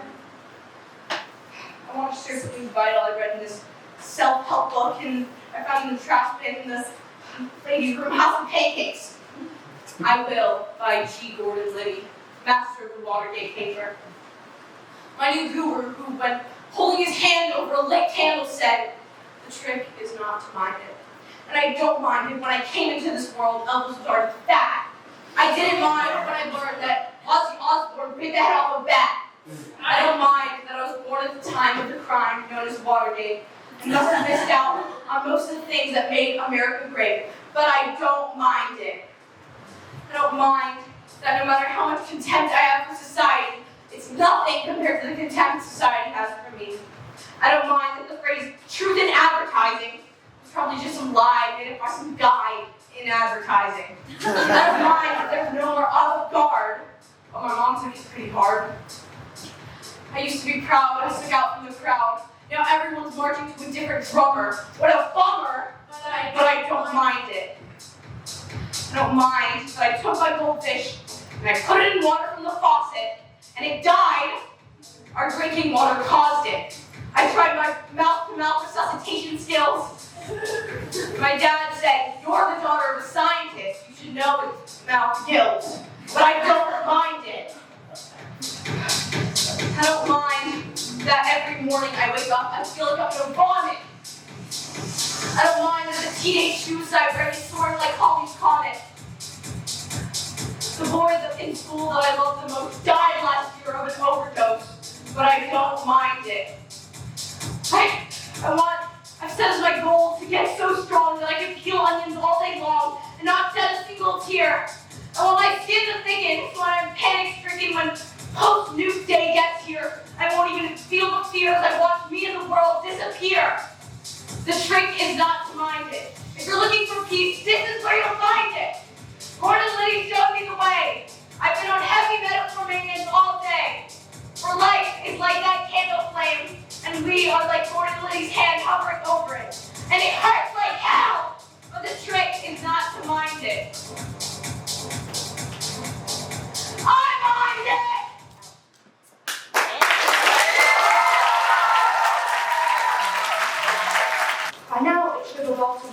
[SPEAKER 5] I want to share something vital I read in this self-help book, and I found in the trash bin in the ladies' room House of Pancakes. I Will by G. Gordon Liddy, master of the Watergate paper. My new guru, who, when holding his hand over a lit candle, said, "The trick is not to mind it." And I don't mind it. When I came into this world, Elvis was already fat. I didn't mind when I learned that Ozzy Osbourne bit the head off a bat. I don't mind that I was born at the time of the crime known as Watergate, and must have missed out on most of the things that made America great. But I don't mind it. I don't mind that no matter how much contempt I have for society, it's nothing compared to the contempt society has for me. I don't mind that the phrase "truth in advertising" is probably just some lie made up by some guy in advertising. I don't mind that there's no more avant-garde, but my mom took it pretty hard. I used to be proud when I stuck out from the crowd. Now everyone's marching to a different drummer. What a bummer, but I don't mind it. I don't mind that I took my goldfish and I put it in water from the faucet and it died. Our drinking water caused it. I tried my mouth-to-mouth resuscitation skills. My dad said, "You're the daughter of a scientist. You should know it's mouth guilt." But I don't mind it. I don't mind that every morning I wake up, I feel like I'm gonna vomit. I don't mind that the teenage suicide rate is soaring like Halley's Comet. The boy in school that I loved the most died last year of an overdose, but I don't mind it. I've set as my goal to get so strong that I can peel onions all day long and not shed a single tear. And while my skin is thickened, so I'm panic-stricken when post-nuke day gets here, I won't even feel the fear as I watch me and the world disappear. The trick is not to mind it. If you're looking for peace, this is where you'll find it. Gordon Liddy showed me the way. I've been on heavy metforminians all day. For life is like that candle flame, and we are like Gordon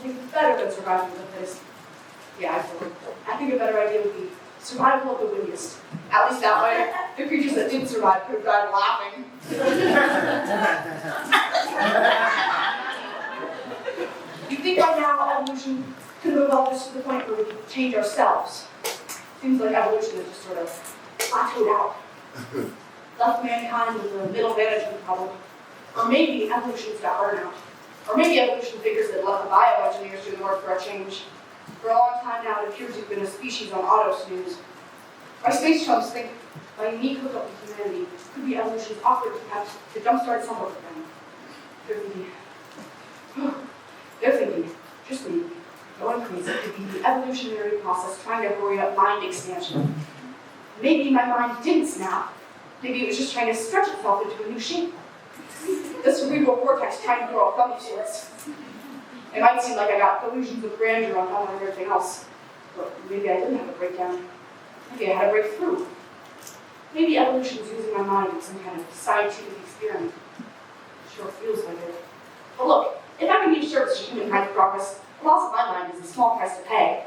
[SPEAKER 1] something better than survival of the fittest. Yeah, I think a better idea would be survival of the wittiest. At least that way, the creatures that did survive could have died laughing. You'd think by now evolution could have evolved us to the point where we could change ourselves. Seems like evolution has just sort of plateaued out. Left mankind with the middle management problem. Or maybe evolution's got hard now. Or maybe evolution figures that let the bioengineers do the work for a change. For a long time now, it appears we've been a species on auto snooze. My space chums think my unique hookup with humanity could be evolution's awkward attempt to jumpstart some of them. They're thinking, just me, going crazy, could be the evolutionary process trying to hurry up mind expansion. Maybe my mind didn't snap. Maybe it was just trying to stretch itself into a new shape. The cerebral cortex trying to grow a thumb of sorts. It might seem like I got delusions of grandeur on top of everything else, but maybe I didn't have a breakdown. Maybe I had a breakthrough. Maybe evolution is using my mind in some kind of scientific experiment. It sure feels like it. But look, if I can be of service to humankind's progress, the loss of my mind is a small price to pay.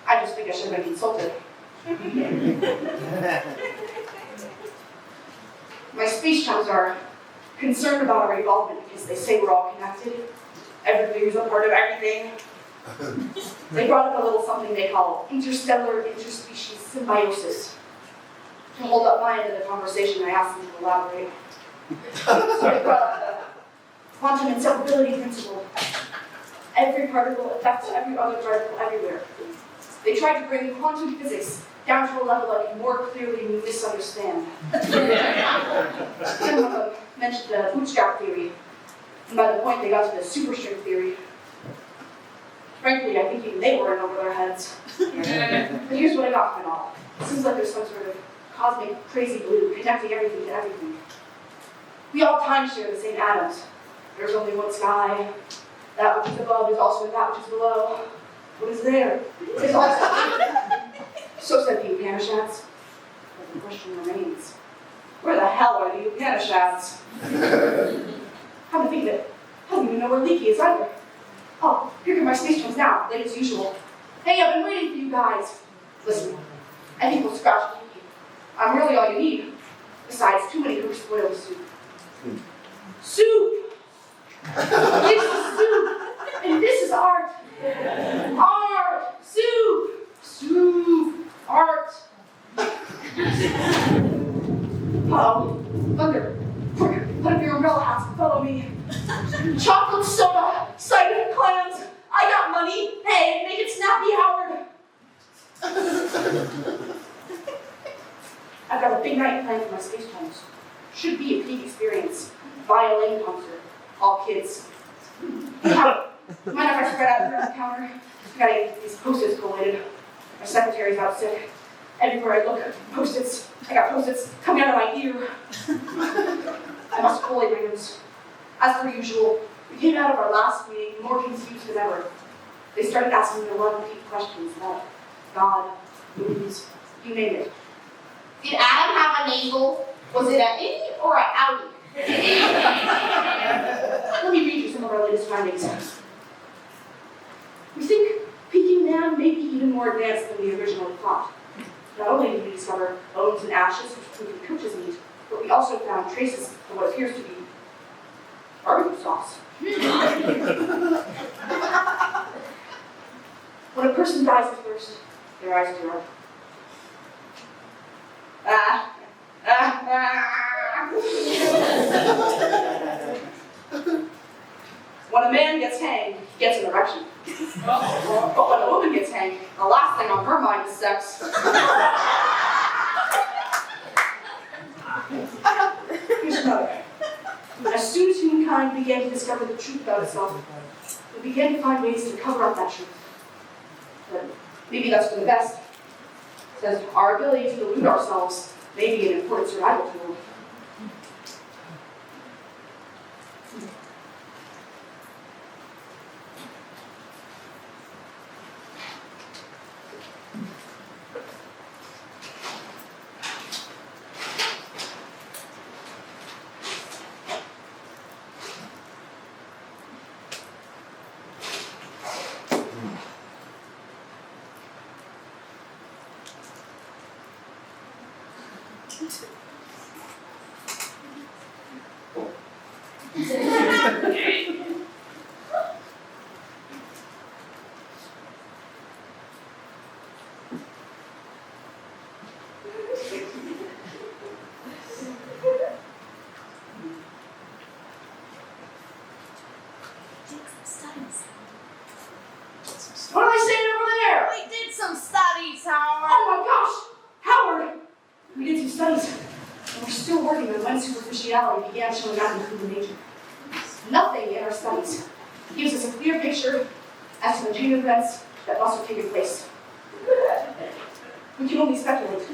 [SPEAKER 1] I just think I should have been consulted. My space chums are concerned about our evolvement because they say we're all connected. Everything's a part of everything. They brought up a little something they call interstellar interspecies symbiosis. To hold up my end of the conversation, I asked them to elaborate. So they brought up the quantum inseparability principle. Every particle affects every other particle everywhere. They tried to bring quantum physics down to a level I can more clearly misunderstand. Some of them mentioned the bootstrap theory, and by the point they got to the superstring theory, frankly, I think even they were in over their heads. But here's what I got from it all. It seems like there's some sort of cosmic crazy glue connecting everything to everything. We all time-share the same atoms. There's only one sky. That which is above is also in that which is below. What is there is also. So said the Upanishads. But the question remains, where the hell are the Upanishads? Come to think of it, I don't even know where Leaky is either. Oh, here come my space chums now, late as usual. Hey, I've been waiting for you guys. Listen, I think we'll scratch Leaky. I'm really all you need. Besides, too many cooks spoil the soup. Soup! This is soup! And this is art! Art! Soup! Soup! Art! Uh-oh. Thunder. Quick, put up your umbrella hats and follow me. Chocolate soda, cider clams. I got money. Hey, make it snappy, Howard. I've got a big night planned for my space chums. Should be a peak experience. Violin concert. All kids. Hey, Howard, mind if I spread out here on the counter? I've got to get these post-its collated. My secretary's out sick. Everywhere I look, post-its. I got post-its coming out of my ear. I must collate my notes. As per usual, we came out of our last meeting more confused than ever. They started asking me a lot of deep questions about God, movies, you name it.
[SPEAKER 2] Did Adam have a navel? Was it an innie or an outie?
[SPEAKER 1] Let me read you some of our latest findings. We think Peking Man may be even more advanced than we originally thought. Not only did we discover bones and ashes which prove to be coach's meat, but we also found traces of what appears to be barbecue sauce. When a person dies of thirst, their eyes tear up. When a man gets hanged, he gets an erection. But when a woman gets hanged, the last thing on her mind is sex. Here's another. As soon as humankind began to discover the truth about itself, we began to find ways to cover up that truth. But maybe that's for the best. Because our ability to delude ourselves may be an important survival tool. What are they saying over there?
[SPEAKER 6] We did some studies, Howard.
[SPEAKER 1] Oh my gosh, Howard! We did some studies, and we're still working on when superficiality began showing up in human nature. Nothing in our studies gives us a clear picture as to the chain of events that must have taken place. We can only speculate.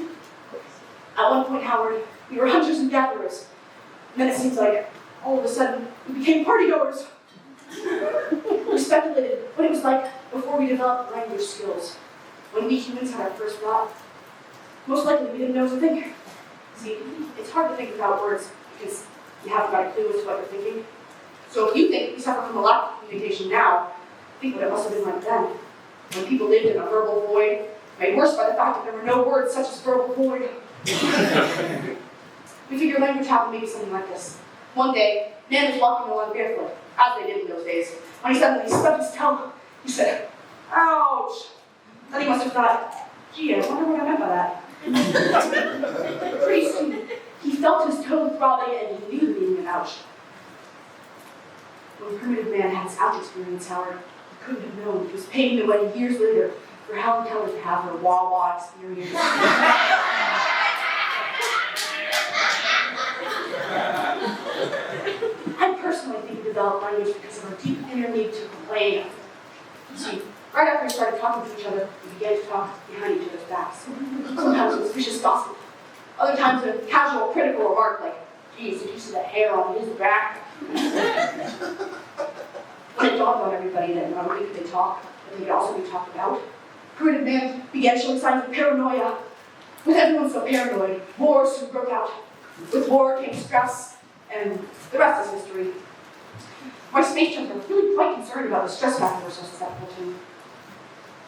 [SPEAKER 1] At one point, Howard, we were hunters and gatherers, and then it seems like all of a sudden we became partygoers. We speculated what it was like before we developed language skills. When we humans had our first thought, most likely we didn't know to think. See, it's hard to think without words because you haven't got a clue as to what you're thinking. So if you think we suffer from a lack of communication now, think what it must have been like then, when people lived in a verbal void, made worse by the fact that there were no words such as verbal void. We figure language happened maybe something like this. One day, man was walking along barefoot, as they did in those days. When he suddenly stubbed his toe, he said, "Ouch!" Then he must have thought, "Gee, I wonder what I meant by that." Pretty soon, he felt his toe throbbing and he knew the meaning of ouch. When primitive man had his ouch experience, Howard, he couldn't have known he was paving the way years later for Helen Keller to have her wah-wah experience. I personally think we developed language because of our deep inner need to complain. See, right after we started talking to each other, we began to talk behind each other's backs. Sometimes it was vicious gossip. Other times a casual, critical remark like, "Geez, did you see that hair on his back?" When it dawned on everybody that not only could they talk, but they could also be talked about, primitive man began showing signs of paranoia. With everyone so paranoid, wars soon broke out. With war came stress, and the rest is history. My space chums are really quite concerned about the stress factor we're so susceptible to.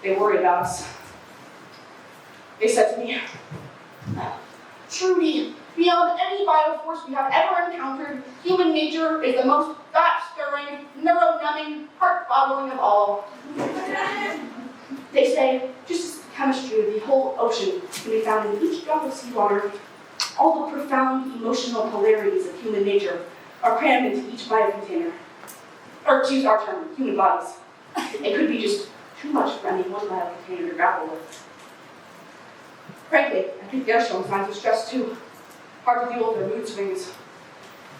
[SPEAKER 1] They worry about us. They said to me, "Trudy, beyond any bioforce we have ever encountered, human nature is the most fat-stirring, neuro-numbing, heart-boggling of all." They say, just as the chemistry of the whole ocean can be found in each drop of seawater, all the profound emotional polarities of human nature are crammed into each biocontainer. Or to use our term, human bodies. It could be just too much for any one biocontainer to grapple with. Frankly, I think they're showing signs of stress too. Hard to deal with their mood swings.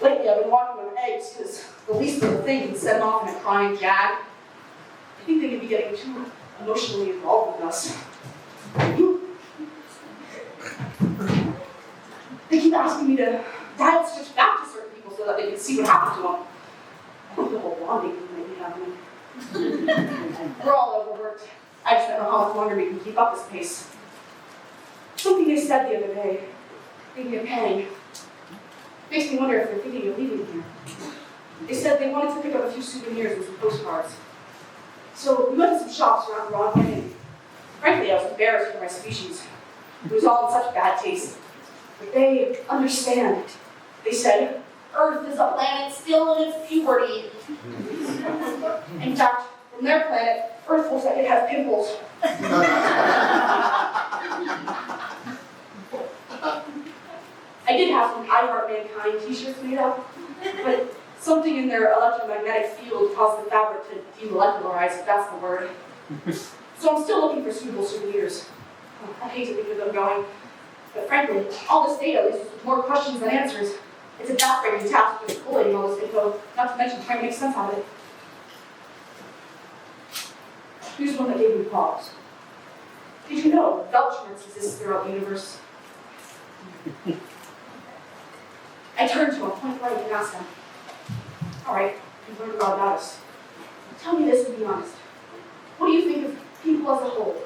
[SPEAKER 1] Lately, I've been walking on eggs because the least little thing can set them off in a crying jag. I think they may be getting too emotionally involved with us. They keep asking me to dial switch back to certain people so that they can see what happened to them. I think the whole bonding thing might be happening. We're all overworked. I just don't know how much longer we can keep up this pace. Something they said the other day gave me a pang. Makes me wonder if they're thinking of leaving here. They said they wanted to pick up a few souvenirs and some postcards. So we went to some shops around Broadway, and frankly, I was embarrassed for my species. It was all in such bad taste. But they understand. They said, Earth is a planet still in its puberty. In fact, from their planet, Earth looks like it has pimples. I did have some I Heart Mankind t-shirts made up, but something in their electromagnetic field caused the fabric to demolecularize, if that's the word. So I'm still looking for suitable souvenirs. I hate to think of them going, but frankly, all this data leaves us with more questions than answers. It's a backbreaking task just collating all this info, not to mention trying to make sense out of it. Here's one that gave me pause. Did you know Weltschmerz exists throughout the universe? I turned to him point blank and asked him, "All right, you've learned a lot about us. Tell me this and be honest. What do you think of people as a whole?"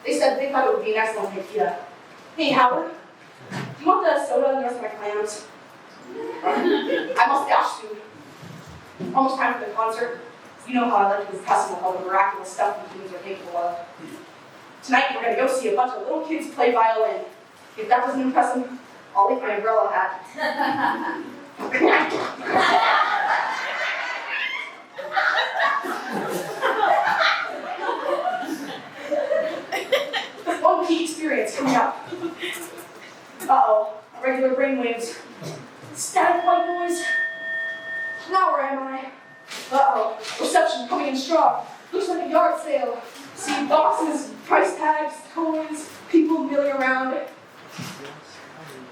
[SPEAKER 1] They said they thought it would be an excellent idea. "Hey, Howard, do you want the soda and the rest of my clams?" I must dash soon. Almost time for the concert. You know how I like to impress them with all the miraculous stuff the humans are capable of. Tonight we're going to go see a bunch of little kids play violin. If that doesn't impress them, I'll leave my umbrella hat. One peak experience coming up. Uh-oh, irregular brainwaves. Static white noise. Now where am I? Uh-oh, reception coming in strong. Looks like a yard sale. See boxes, price tags, toys, people milling around.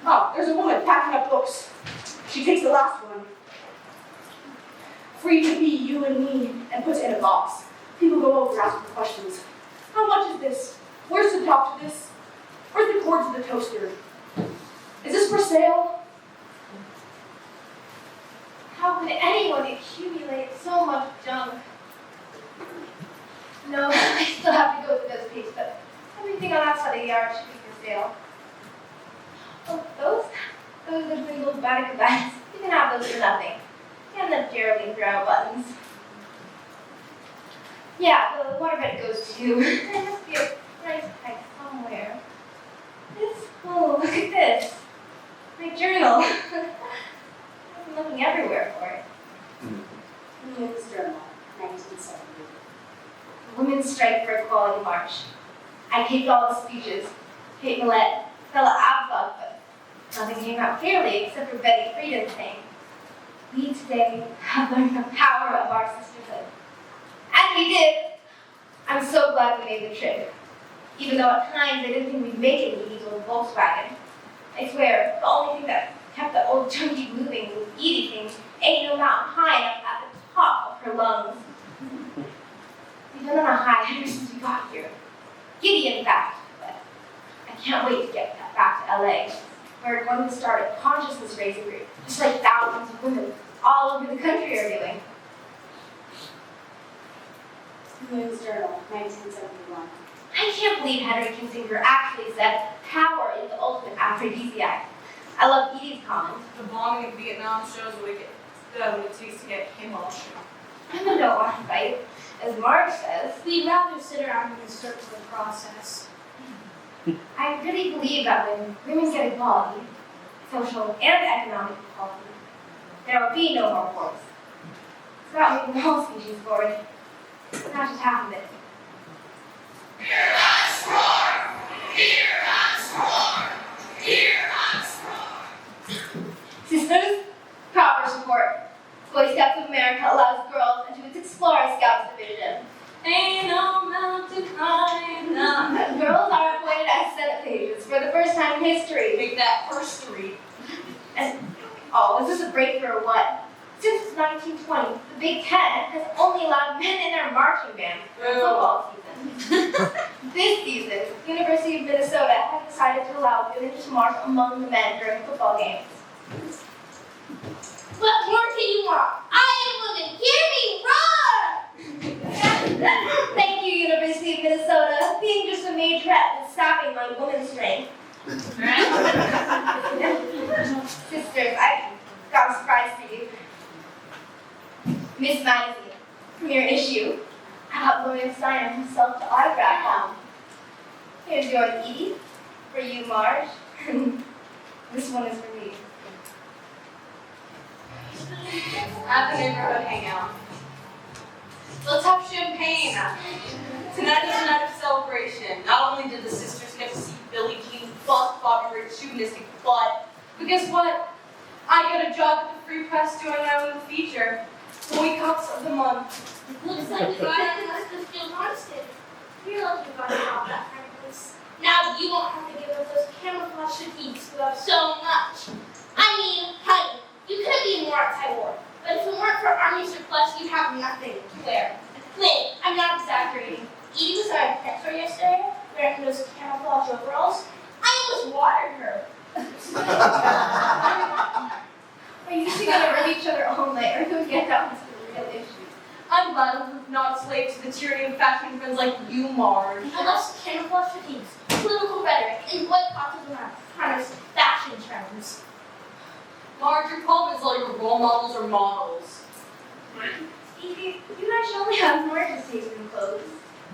[SPEAKER 1] Oh, there's a woman packing up books. She takes the last one. Free to be you and me, and puts it in a box. People go over asking questions. How much is this? Where's the top to this? Where's the cord to the toaster? Is this for sale?
[SPEAKER 2] How could anyone accumulate so much junk? No, I still have to go through those pages, but everything on that side of the yard should be for sale. Oh, those are the little Vatican bags. You can have those for nothing. And the Geraldine brow buttons. Yeah, the waterbed goes too. There must be a price tag somewhere. Oh, look at this. My journal. I've been looking everywhere for it.
[SPEAKER 3] Women's Journal, 1970.
[SPEAKER 2] Women's Strike for Equality March. I taped all the speeches. Kate Millett, Stella Abzug, but nothing came out clearly except for Betty Friedan saying, "We today have learned the power of our sisterhood." And we did. I'm so glad we made the trip. Even though at times I didn't think we'd make it in Edie's old Volkswagen. I swear, the only thing that kept the old junkie moving was Edie thing ain't no mountain high enough at the top of her lungs. We've been on a high ever since we got here. Giddy, in fact, but I can't wait to get back to LA. We're going to start a consciousness raising group, just like thousands of women all over the country are doing.
[SPEAKER 3] Women's Journal, 1971.
[SPEAKER 2] I can't believe Henry Kissinger actually said power is the ultimate aphrodisiac. I love Edie's comment.
[SPEAKER 5] The bombing of Vietnam shows what it takes to get him all shot.
[SPEAKER 2] I don't want to fight. As Mark says,
[SPEAKER 3] We'd rather sit around in a circular process.
[SPEAKER 2] I really believe that when women get equality, social and economic equality, there will be no more wars. It's about moving the whole species forward, not just half of it.
[SPEAKER 7] Hear us roar! Hear us roar! Hear us roar!
[SPEAKER 2] Sisters, proper support. Boy Scouts of America allows girls into its Explorer Scouts division.
[SPEAKER 5] Ain't no mountain high enough.
[SPEAKER 2] And girls are appointed as Senate pages for the first time in history.
[SPEAKER 5] Make that first three.
[SPEAKER 2] And, is this a breakthrough or what? Since 1920, the Big Ten has only allowed men in their marching band for football season. This season, the University of Minnesota has decided to allow women to march among the men during football games.
[SPEAKER 6] What more can you want? I am woman. Hear me roar!
[SPEAKER 2] Thank you, University of Minnesota. Being just a majorette is sapping my woman's strength. Sisters, I've got a surprise for you. Miss Magazine, premiere issue. I got William Steiner himself to autograph them. Here's yours, Edie. For you, Marge. This one is for me.
[SPEAKER 5] At the neighborhood hangout. Let's have champagne. Tonight is a night of celebration. Not only did the sisters get to see Billie Jean bust Bobby Ray's chauvinistic butt, but guess what? I got a job at the Free Press doing my own feature, Boycotts of the Month.
[SPEAKER 6] Looks like you got it unless the still constant. You're lucky you got it all that kind of place. Now you won't have to give up those camouflage fatigues you have so much. I mean, honey, you could be more anti-war, but if it weren't for army surplus, you'd have nothing to wear. Wait, I'm not exaggerating. Edie was at my pet store yesterday, wearing those camouflage overalls. I almost watered her.
[SPEAKER 2] Are you two gonna rib each other all night, or can we get down to the real issue?
[SPEAKER 5] I'm glad I'm not a slave to the tyranny of fashion friends like you, Marge.
[SPEAKER 6] Unless camouflage fatigues, political rhetoric, and boycotts of the month, kind of fashion trends.
[SPEAKER 5] Marge, your problem is all your role models or models.
[SPEAKER 2] Edie, you actually only have Marge's taste in clothes.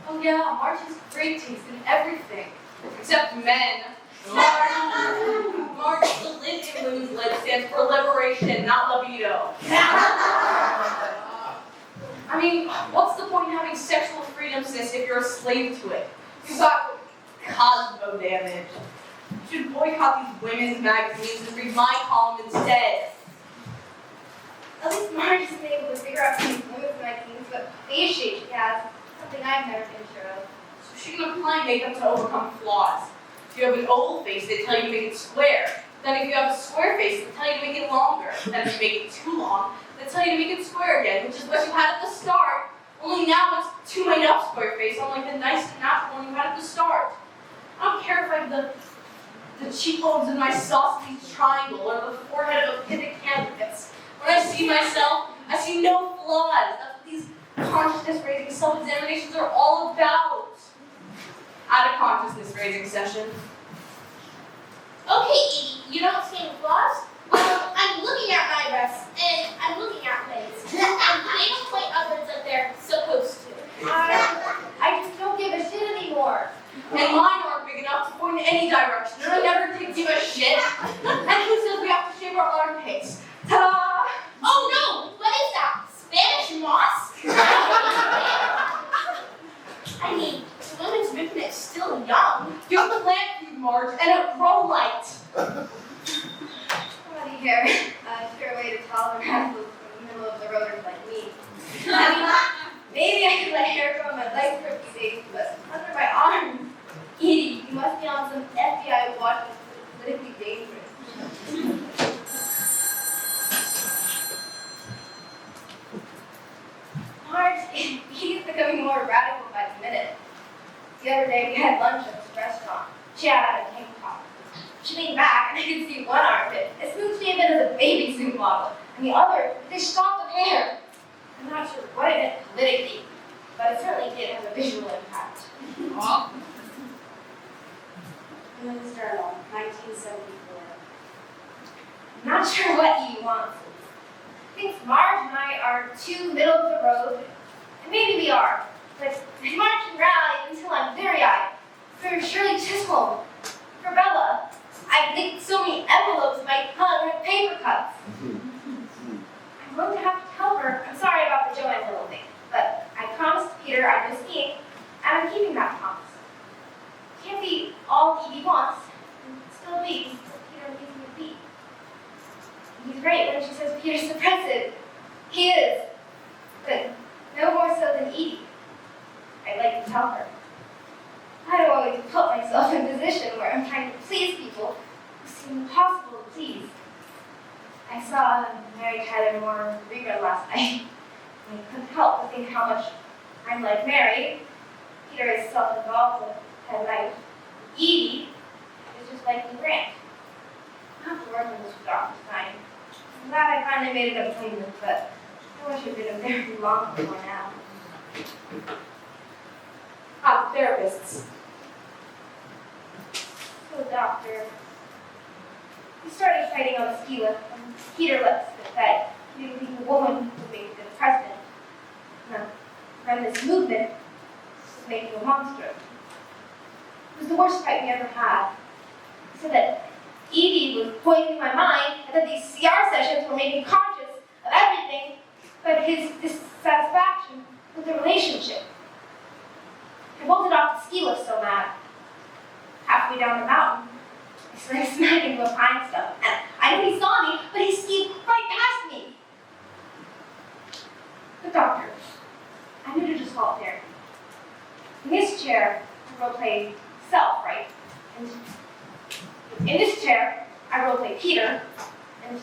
[SPEAKER 5] Oh yeah, Marge has great taste in everything. Except men. Marge, the lid in women's lib stands for liberation, not libido. I mean, what's the point in having sexual freedom, sis, if you're a slave to it? You've got cosmo damage. You should boycott these women's magazines and read my column instead.
[SPEAKER 2] At least Marge is able to figure out these women's magazines, but face shape she has, something I've never been sure of.
[SPEAKER 5] So she can apply makeup to overcome flaws. If you have an oval face, they tell you to make it square. Then if you have a square face, they tell you to make it longer. Then if you make it too long, they tell you to make it square again, which is what you had at the start. Only now it's too made up square face, unlike the nice and natural one you had at the start. I don't care if I have the cheekbones in my sausages triangle or the forehead of a pivot canvas. When I see myself, I see no flaws. That's what these consciousness-raising self-examinations are all about. At a consciousness-raising session.
[SPEAKER 6] Okay, Edie, you don't see any flaws? Well, I'm looking at my breasts, and I'm looking at legs, and they don't point upwards like they're supposed to.
[SPEAKER 2] I just don't give a shit anymore.
[SPEAKER 5] And mine aren't big enough to point in any direction, and I never did give a shit. And who says we have to shave our armpits? Ta-da!
[SPEAKER 6] Oh no! What is that? Spanish moss? I mean, the women's movement is still young.
[SPEAKER 5] Use the plant food, Marge, and a grow light.
[SPEAKER 2] Somebody here, sure way to tolerate from the middle of the roaders like me. I mean, maybe I could let hair grow on my legs for a few days, but under my arm, Edie, you must be on some FBI watch that's politically dangerous. Marge, Edie's becoming more radical by the minute. The other day we had lunch at this restaurant. She had on a tank top. She leaned back and I could see one armpit, as smooth shaven as a baby suit model, and the other, this stalk of hair. I'm not sure what it meant politically, but it certainly did have a visual impact. Women's Journal, 1974. I'm not sure what he wants. Thinks Marge and I are too middle of the road, and maybe we are, but I march and rally until I'm very-eyed. For Shirley Chisholm, for Bella, I've licked so many envelopes my tongue had paper cuts. I'm going to have to tell her I'm sorry about the Joanne Little thing, but I promised Peter I'd miss skiing, and I'm keeping that promise. Can't be all Edie wants, and still be until Peter leaves me be. He's right when she says Peter's suppressive. He is, but no more so than Edie. I'd like to tell her. I don't always put myself in a position where I'm trying to please people who seem impossible to please. I saw Mary Tyler Moore rerun last night, and I couldn't help but think how much I'm like Mary. Peter is self-involved with his life. Edie is just like the Grant. I have to work on this for Dr. Stein. I'm glad I finally made it up between them, but I wish it had been very long before now.
[SPEAKER 1] Therapists.
[SPEAKER 2] So, doctor, we started fighting on the ski lift, and Peter left us that he didn't think a woman would make a good president. And this movement was making a monster. It was the worst fight we ever had. He said that Edie was poisoning my mind, and that these CR sessions were making me conscious of everything but his dissatisfaction with the relationship. I bolted off the ski lift so mad. Halfway down the mountain, I started smack into a pine stump, and I knew he saw me, but he skied right past me. But doctor, I knew to just halt there. In this chair, I role-play self, right? And in this chair, I role-play Peter, and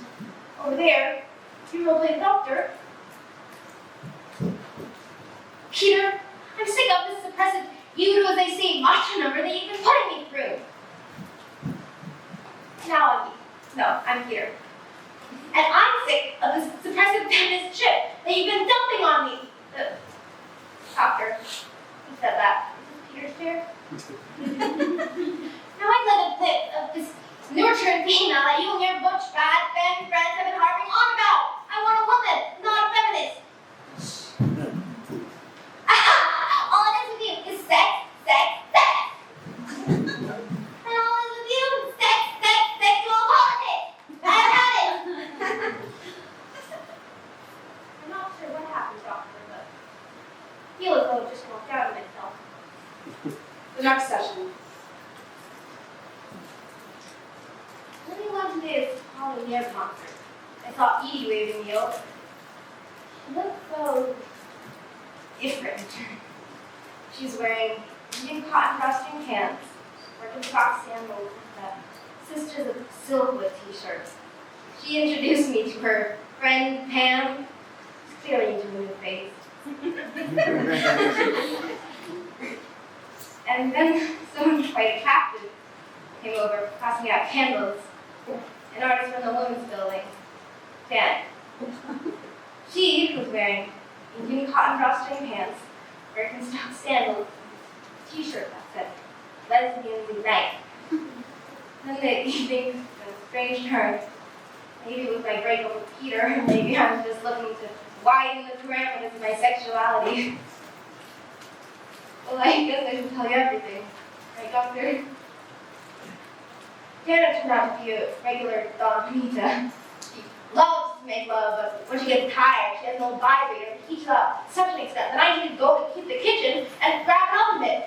[SPEAKER 2] over there, you role-play the doctor. Peter, I'm sick of this suppressive, you as they say, macho number that you've been putting me through. Now I'm Peter. And I'm sick of this suppressive feminist shit that you've been dumping on me. Doctor, who said that? Is this Peter's chair? Now I'd like a bit of this nurturing female that you and your butch bad friends have been harping on about. I want a woman, not a feminist. All it is with you is sex, sex, sex. And all it is with you sure what happened, doctor, but I feel as though I just walked out of myself.
[SPEAKER 1] The next session.
[SPEAKER 2] When we went to this Halloween Air concert, I saw Edie waving me over. She looked so different. She's wearing new cotton frosting pants, working sock sandals, and Sisters of Silkwood t-shirts. She introduced me to her friend Pam. She's clearly into moving face. And then someone quite attractive came over, passing out candles. An artist from the women's building, Dan. She was wearing Indian cotton frosting pants, Birkenstock sandals, t-shirt that said, "Lesbians Unite." Then the evening took a strange turn. Maybe it was my breakup with Peter, or maybe I was just looking to widen the parameters of my sexuality. Well, I guess I should tell you everything. Right, Doctor? Janet turned out to be a regular Donna Benita. She loves to make love, but when she gets tired, she has no vibrator to heat up to such an extent that I need to go to the kitchen and grab an oven mitt.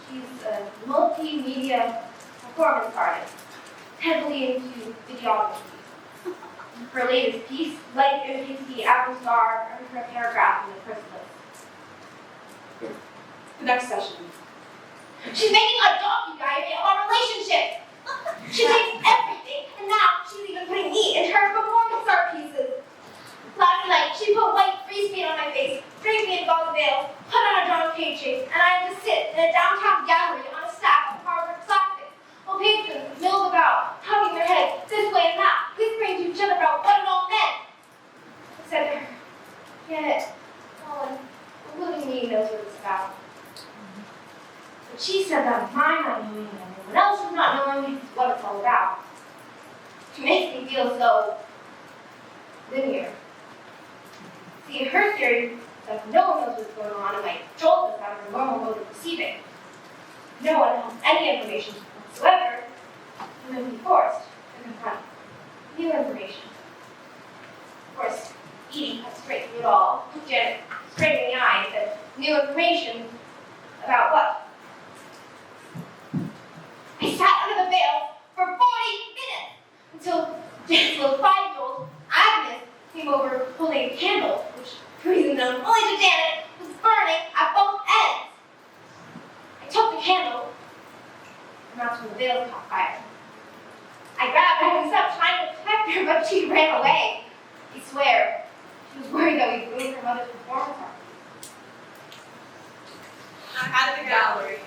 [SPEAKER 2] She's a multimedia performance artist, heavily into videography. Her latest piece, Life Imitates the Apple Star, earned her a paragraph in the Cruz.
[SPEAKER 1] The next session.
[SPEAKER 2] She's making a docu-diary of our relationship. She takes everything, and now she's even putting me into her performance art pieces. Last night, she put white freeze paint on my face, draped me in gauze veils, put on a John Cage shape, and I had to sit in a downtown gallery on a stack of Harvard classics, while patrons milled about, tugging their heads this way and that, whispering to each other about what it all meant. I said to her, Janet, Colin, the living me knows what it's about. But she said that my not knowing and everyone else is not knowing what it's all about. It makes me feel so linear. See, her theory is that no one knows what's going on and might jolt us out of our normal mode of perceiving. No one has any information whatsoever, and then be forced to confront new information. Of course, Edie cut straight through it all, looked Janet straight in the eye and said, new information about what? I sat under the veil for 40 minutes until Janet's little 5-year-old, Agnes, came over holding a candle, which, reason known only to Janet, was burning at both ends. I took the candle, and that's when the veil caught fire. I grabbed her and stopped trying to protect her, but she ran away. I swear, she was worried that we'd ruin her mother's performance art.
[SPEAKER 5] At the gallery.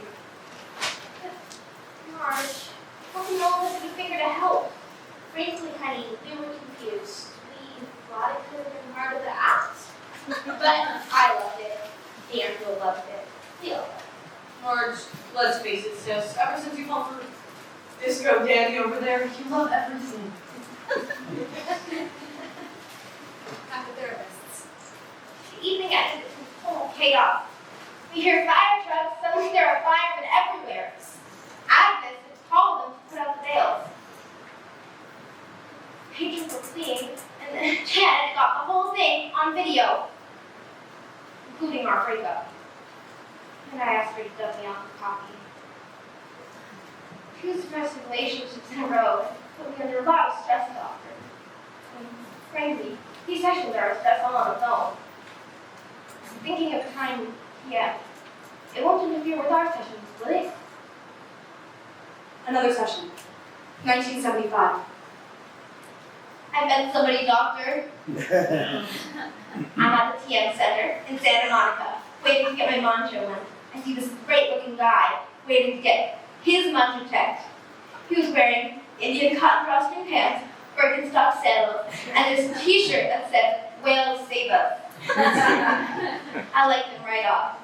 [SPEAKER 2] Marge, hope no one lifted a finger to help.
[SPEAKER 6] Frankly, honey, we were confused. We thought it could have been part of the act, but I loved it. Andrew loved it. We all loved it.
[SPEAKER 5] Marge, let's face it, sis. Ever since you fell for Disco Danny over there, you love everything.
[SPEAKER 3] Not the therapists.
[SPEAKER 2] The evening ended in total chaos. We hear fire trucks, suddenly there are firemen everywhere. Agnes had called them to put out the veils. Patrons were fleeing, and then Janet got the whole thing on video, including our breakup. And I asked her to dub me off the copy. 2 stressful relationships in a row put me under a lot of stress, doctor. And frankly, these sessions are a stress all on its own. I'm thinking of the time, yeah, it won't interfere with our sessions, will it?
[SPEAKER 1] Another session. 1975.
[SPEAKER 2] I met somebody, doctor. I'm at the TM Center in Santa Monica, waiting to get my mantra when I see this great-looking guy waiting to get his mantra checked. He was wearing Indian cotton frosting pants, Birkenstock sandals, and this t-shirt that said, "Whales save us." I liked him right off.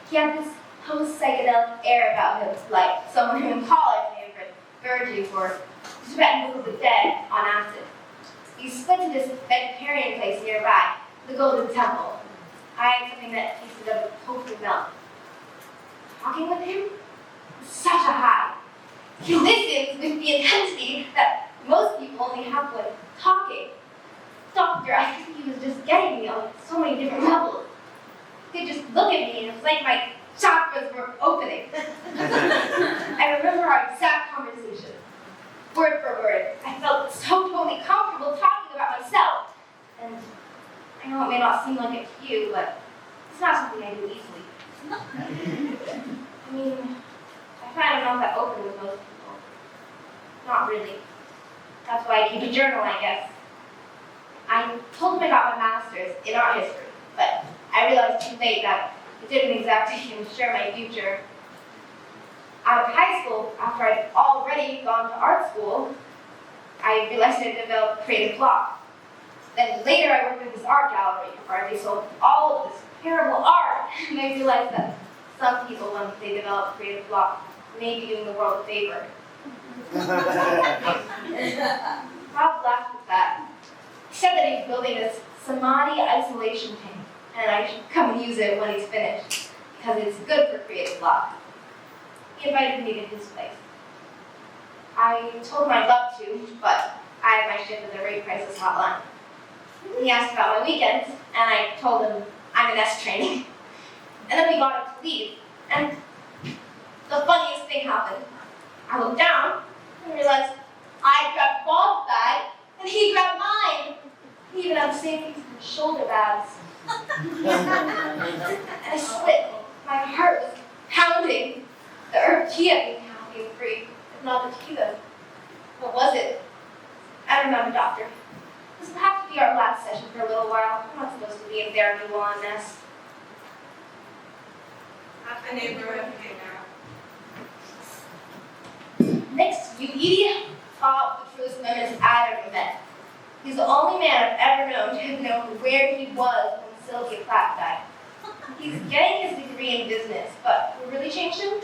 [SPEAKER 2] He had this post-psychedelic air about him, like someone who in college may have read Virgil or Tibetan Book of the Dead on acid. He split to this vegetarian place nearby, the Golden Temple. I ate something that tasted of tofu milk. Talking with him was such a high. He listens with the intensity that most people only have when talking. doctor, I think he was just getting me on so many different levels. He could just look at me and it was like my chakras were opening. I remember our exact conversation, word for word. I felt so totally comfortable talking about myself. And I know it may not seem like it to you, but it's not something I do easily. I mean, I find I'm not that open with most people. Not really. That's why I keep a journal, I guess. I told him I got my master's in art history, but I realized too late that it didn't exactly ensure my future. Out of high school, after I'd already gone to art school, I realized I developed creative block. Then later I worked at this art gallery where they sold all of this terrible art, and I realized that some people, when they develop creative block, may be doing the world a favor. Bob laughed at that. He said that he's building this samadhi isolation tank, and I should come and use it when he's finished, because it's good for creative block. He invited me to his place. I told him I'd love to, but I had my shift at the rate crisis hotline. He asked about my weekends, and I told him I'm in S training. And then we got up to leave, and the funniest thing happened. I looked down and realized I grabbed Bob's bag, and he grabbed mine. He even had the same things in his shoulder bags. And I slipped. My heart was pounding. The herb tea had been caffeine free, but not the tequila. What was it? I don't know, doctor. This will have to be our last session for a little while. I'm not supposed to be in therapy while on this.
[SPEAKER 5] A neighborhood hangout.
[SPEAKER 2] Next to you, Edie, Bob, the truest memories I've ever met. He's the only man I've ever known to have known where he was when Sylvia Platt died. He's getting his degree in business, but what really changed him?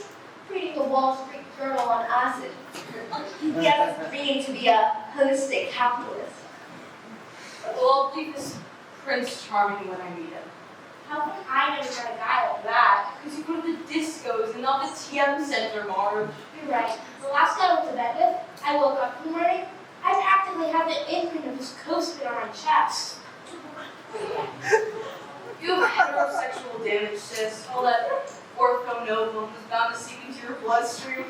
[SPEAKER 2] Reading the Wall Street Journal on acid. He has his dream to be a holistic capitalist.
[SPEAKER 5] Well, I'll believe this Prince Charming when I meet him.
[SPEAKER 6] How come I never got a guy like that?
[SPEAKER 5] Because you go to the discos and not the TM Center, Marge.
[SPEAKER 6] You're right. The last guy I went to bed with, I woke up in the morning, I practically had the imprint of his coat spit on my chest.
[SPEAKER 5] You have heterosexual damage, sis. All that ortho novum is bound to seep into your bloodstream.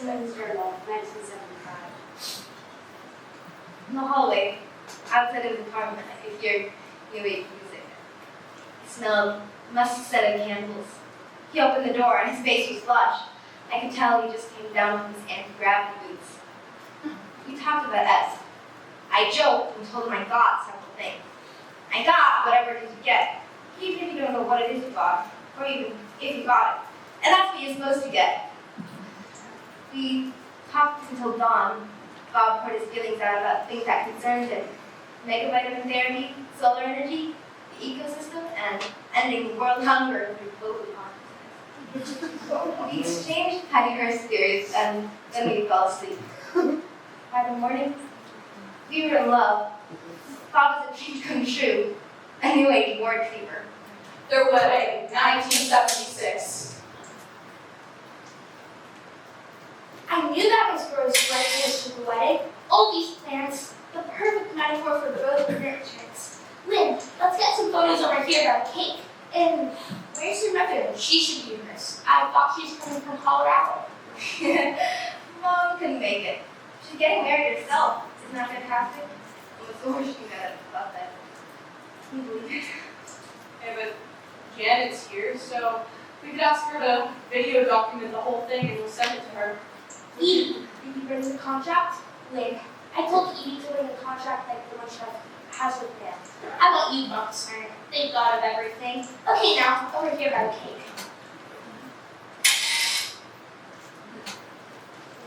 [SPEAKER 3] Women's Journal, 1975.
[SPEAKER 2] In the hallway, outside of the apartment, I could hear new wave music. It smelled musty set of candles. He opened the door and his face was flushed. I could tell he just came down from his anti-gravity boots. We talked about S. I joked and told him I got several things. I got whatever it is you get, even if you don't know what it is you got, or even if you got it. And that's what you're supposed to get. We talked until dawn. Bob poured his feelings out about things that concerned him. Megavitamin therapy, solar energy, the ecosystem, and ending world hunger through global consciousness. We exchanged Honeyhurst theories, and then we fell asleep. By the morning, we were in love. Bob was a dream come true. A new age ward fever.
[SPEAKER 5] Their wedding, 1976.
[SPEAKER 6] I knew that Miss Rose was writing us for the wedding. All these plans, the perfect metaphor for both parents. Lynn, let's get some photos over here about a cake. And where's your mother? She should be in this. I thought she was coming from Colorado.
[SPEAKER 2] Mom couldn't make it. She's getting married herself. Isn't that fantastic? It was so much she got about that. Can you believe it?
[SPEAKER 5] Hey, but Janet's here, so we could ask her to video document the whole thing and we'll send it to her.
[SPEAKER 6] Edie, did you bring the contract? Lynn, I told Edie to bring the contract like the one she has with them. How about you, Bucks? They've got of everything. Okay, now, over here about a cake.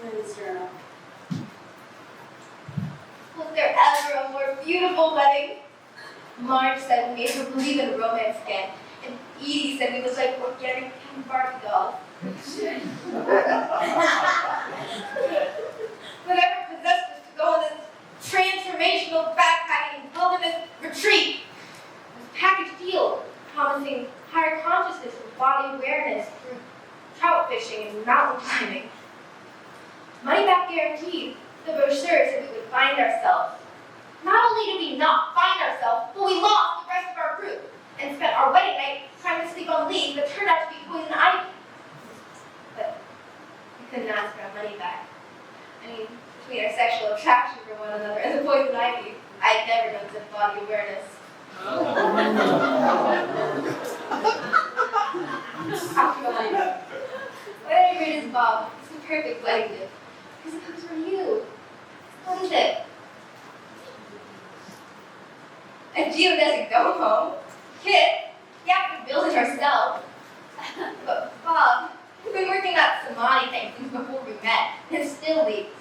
[SPEAKER 3] Women's Journal.
[SPEAKER 2] Was there ever a more beautiful wedding? Marge said we made her believe in romance again, and Edie said we looked like organic Ken Barbie dolls. Whatever possessed us to go on this transformational backpacking wilderness retreat. It was a package deal promising higher consciousness and body awareness through trout fishing and mountain climbing. Money back guaranteed. The brochure said we would find ourselves, only did we not find ourselves, but we lost the rest of our group and spent our wedding night trying to sleep on leaves that turned out to be poison ivy. But we couldn't ask for our money back. I mean, between our sexual attraction for one another and the poison ivy, I'd never known such body awareness. Whatever it is, Bob, it's the perfect wedding gift. Because it comes from you. What is it? A geodesic dome home? Kid? Yeah, we built it ourselves. But Bob, we've been working on Samadhi thing since before we met, and it still leaks.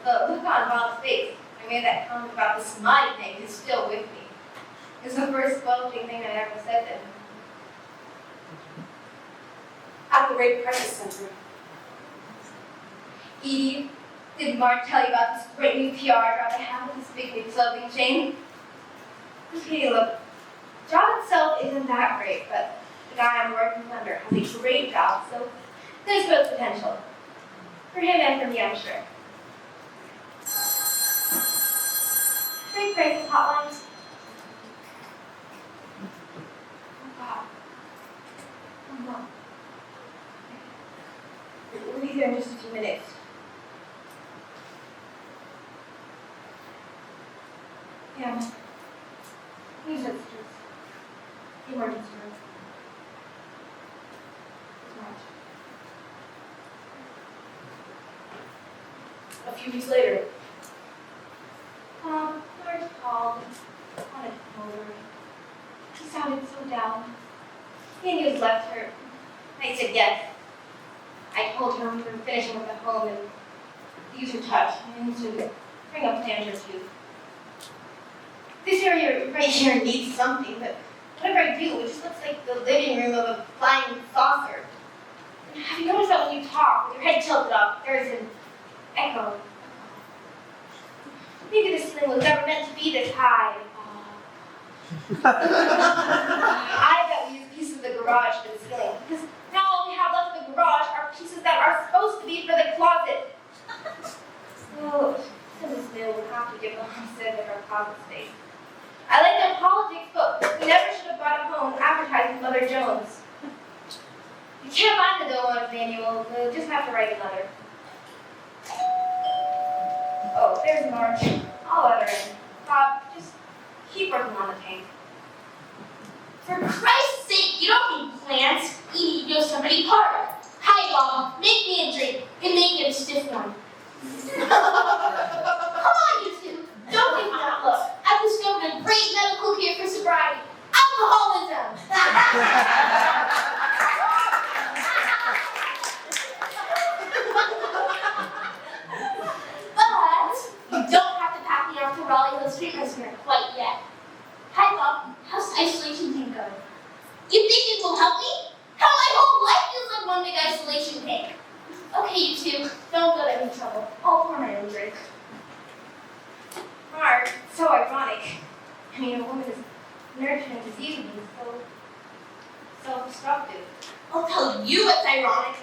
[SPEAKER 2] The look on Bob's face, I made that comment about the Samadhi thing, is still with me. It's the first squelching thing I ever said to him.
[SPEAKER 1] At the Rape Crisis Center.
[SPEAKER 2] Edie, did Mark tell you about this great new PR job I have with this big new clothing chain? Okay, look, the job itself isn't that great, but the guy I'm working under has a great job, so there's growth potential. For him and for me, I'm sure. Rape crisis hotline. Oh, God. Oh, no. We'll be there in just a few minutes. Yeah. Please, it's just emergency room.
[SPEAKER 1] A few weeks later,
[SPEAKER 2] George called and wanted to come over. He sounded so down. He and he was left hurt. I said yes. I told her we were finishing with the home and these are touch and to bring a plant or two. This area right here needs something, but whatever I do, it just looks like the living room of a flying saucer. And have you noticed that when you talk, with your head tilted up, there's an echo? Maybe the ceiling was never meant to be this high. I bet we use pieces of the garage for the ceiling, because now all we have left of the garage are pieces that are supposed to be for the closet. So, Mrs. Mill would have to give the homestead of our closet space. I like their politics, but we never should have bought a home advertising Mother Jones. You can't find the Doe manual, we'll just have to write a letter. Oh, there's Marge. I'll let her in. Bob, just keep working on the tank.
[SPEAKER 6] For Christ's sake, you don't need plans. You need somebody harder. Hi, Bob. Make me a drink and make it a stiff one. Come on, you two. Don't give me that look. I've discovered a great medical cure for sobriety. Alcoholism. But you don't have to pack me off to Raleigh Hills Treatment Center quite yet. Hi, Bob. How's the isolation tank going? You think it will help me? How my whole life feels like one big isolation tank. Okay, you two, don't get in any trouble. I'll pour my own drink.
[SPEAKER 2] Marge, it's so ironic. I mean, a woman is nurturing disease being so self-destructive.
[SPEAKER 6] I'll tell you what's ironic.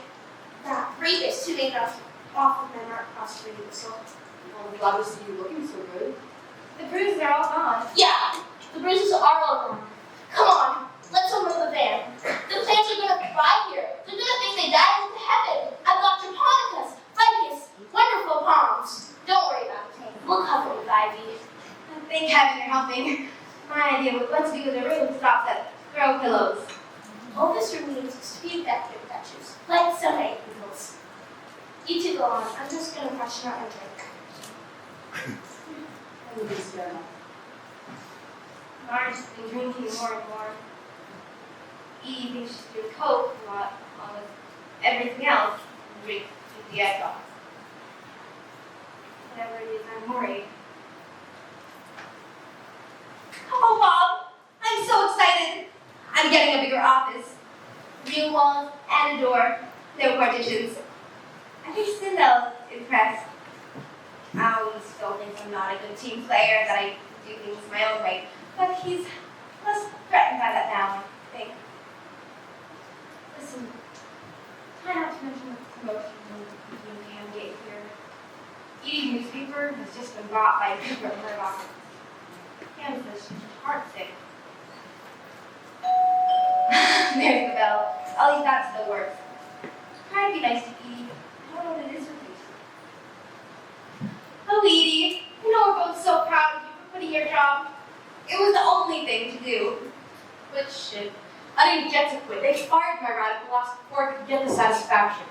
[SPEAKER 6] That rapist who made us awful men aren't prosecuted, so.
[SPEAKER 1] well, I'm glad to see you looking so good.
[SPEAKER 2] The bruises are all gone.
[SPEAKER 6] Yeah, the bruises are all gone. Come on, let's open the van. The plants are gonna thrive here. They're gonna think they died into heaven. I've got japonicas, ficus, wonderful palms. Don't worry about the tank. We'll cover it with ivy.
[SPEAKER 2] Thank heaven they're helping. My idea of what to do with a room stops at throw pillows.
[SPEAKER 6] All this room needs is to be effective touches, like some egg noodles. You two go on. I'm just gonna freshen out my drink.
[SPEAKER 1] I need to spare enough.
[SPEAKER 2] Marge's been drinking more and more. Edie thinks she's doing coke a lot, along with everything else, and drink the egg off. Whatever it is, I'm worried. Oh, Bob! I'm so excited! I'm getting a bigger office. Real walls and a door. No partitions. I think Cinderella's impressed. Alan still thinks I'm not a good team player, that I do things my own way. But he's less threatened by that now, I think. Listen, try not to mention the promotion when you can get here. Edie's newspaper has just been bought by a different Murdoch. Pam says she's heartsick. There's the bell. At least that still works. Try to be nice to Edie. I don't know what it is with you. Oh, Edie, you know we're both so proud of you for quitting your job. It was the only thing to do.
[SPEAKER 5] But shit, I didn't get to quit. They fired my radical boss before I could get the satisfaction.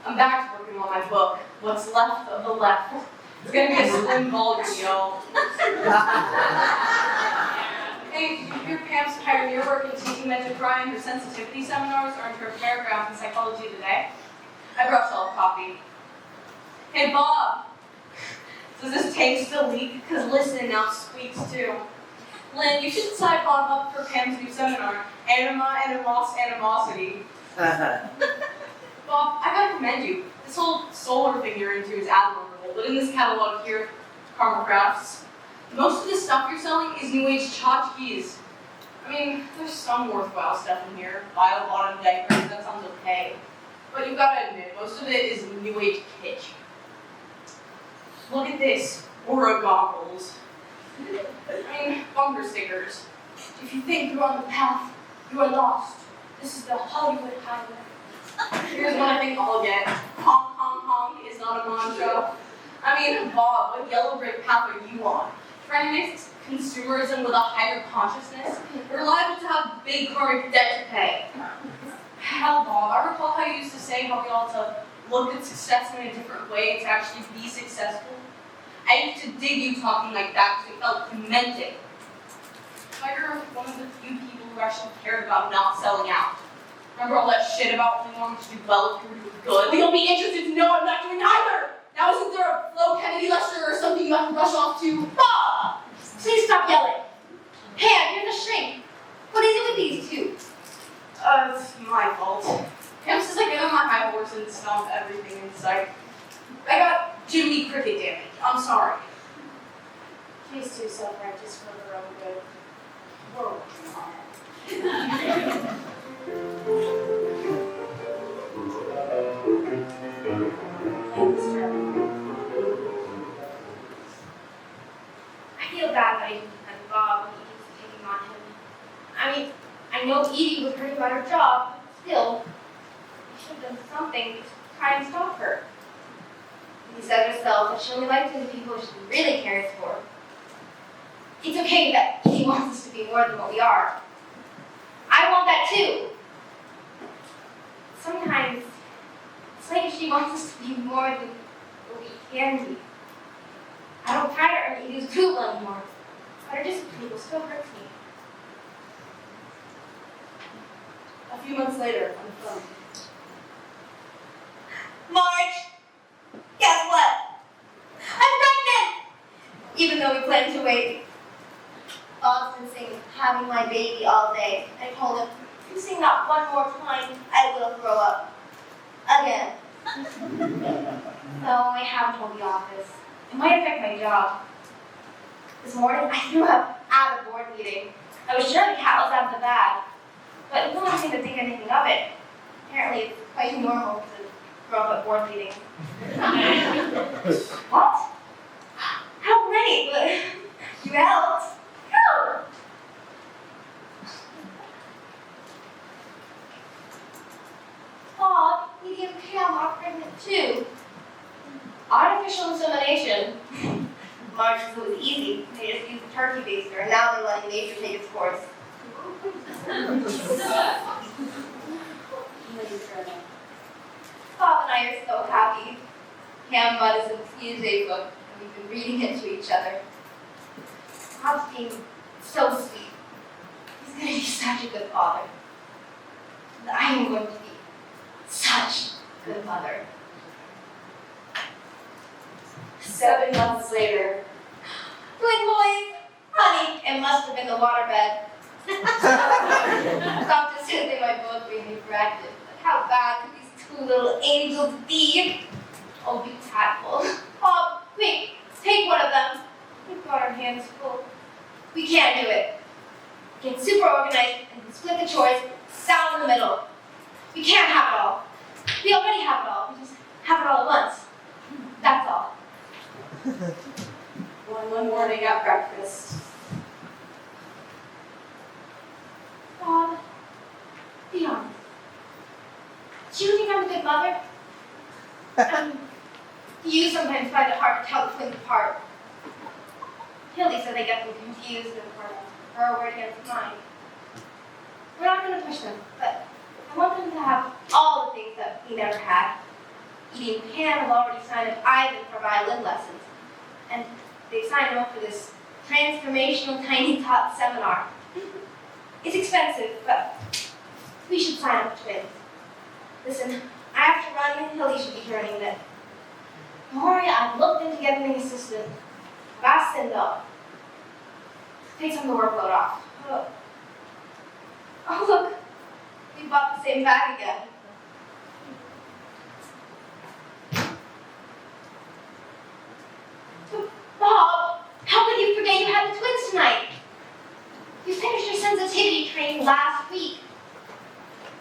[SPEAKER 5] I'm back to working on my book, What's Left of the Left. It's gonna be a slim volume, y'all. Hey, did you hear Pam's pioneer work in teaching men to cry in her sensitivity seminars or in her paragraph in Psychology Today? I brought y'all a copy. Hey, Bob, does this tank still leak? Because listen, now it squeaks too. Lynn, you should decide Bob up for Pam's new seminar, Animosity. Bob, I gotta commend you. This whole solar thing you're into is admirable, but in this catalog here, Karma Crafts, most of the stuff you're selling is New Age tchotchkes. I mean, there's some worthwhile stuff in here. Bio-bottom diapers, that sounds okay. But you gotta admit, most of it is New Age kitsch. Look at this, Aura goggles. I mean, bumper stickers. If you think you're on the path, you are lost. This is the Hollywood highway. Here's what I think I'll get. Honk, honk, honk is not a mantra. I mean, Bob, what yellow brick path are you on? Trying to mix consumerism with a higher consciousness? You're liable to have big karmic debt to pay. Hell, Bob, I recall how you used to say how we ought to look at success in a different way to actually be successful. I used to dig you talking like that because it felt demented. But you're one of the few people who actually cared about not selling out. Remember all that shit about only wanting to do well if you were doing good? But you'll be interested to know I'm not doing either! Now isn't there a Flo Kennedy lecture or something you have to rush off to?
[SPEAKER 2] Bob! Please stop yelling. Pam, you're the shrink. What is it with these two?
[SPEAKER 5] It's my fault. Pam says I get on my high horse and stomp everything in sight. I got Jimmy cricket damage. I'm sorry.
[SPEAKER 3] She's too self-righteous for her own good. We're working on it.
[SPEAKER 2] I feel bad that I didn't defend Bob when Edie was picking on him. I mean, I know Edie was hurting about her job, but still, I should have done something to try and stop her. Edie said herself that she only liked the people she really cares for. It's okay that Edie wants us to be more than what we are. I want that too. Sometimes, it's like she wants us to be more than what we can be. I don't try to earn Edie's approval anymore, but her disapproval still hurts me.
[SPEAKER 1] A few months later, on the phone.
[SPEAKER 4] Marge, guess what? I'm pregnant! Even though we planned to wait. Bob's been saying having my baby all day. I told him, if you sing that one more time, I will throw up. Again.
[SPEAKER 2] So I haven't told the office. It might affect my job. This morning, I threw up at a board meeting. I was sure the cat was out of the bag, but no one seemed to think anything of it. Apparently, it's quite normal to throw up at board meetings. What? How great! But you helped. Go! Bob, Edie and Pam are pregnant too. Artificial insemination. Marge says it was easy. They just used the turkey baster, and now they're letting nature take its course. Bob and I are so happy. Pam bought us a Tuesday book, and we've been reading it to each other. Bob's being so sweet. He's going to be such a good father. And I am going to be such a good mother.
[SPEAKER 1] 7 months later.
[SPEAKER 4] Twin boys! Honey, it must have been the waterbed. Doctor says in my book being refracted. But how bad could these two little angels be? Oh, be tactful. Bob, quick, take one of them. We've got our hands full. We can't do it. Get super organized and split the chores down in the middle. We can't have it all. We already have it all. We just have it all at once. That's all.
[SPEAKER 1] One morning at breakfast,
[SPEAKER 2] Bob, be honest. Do you think I'm a good mother? You sometimes find it hard to tell the twins apart. Hildy said they get them confused and her word against mine. We're not going to push them, but I want them to have all the things that we never had. Edie and Pam have already signed up Ivan for violin lessons, and they've signed him up for this transformational tiny tot seminar. It's expensive, but we should sign up twins. Listen, I have to run, and Hildy should be turning that. Don't worry, I've looked into getting an assistant. I've asked Cinda. Take some of the workload off. Oh, look, we bought the same bag again. Bob, how could you forget you had the twins tonight? You finished your sensitivity training last week.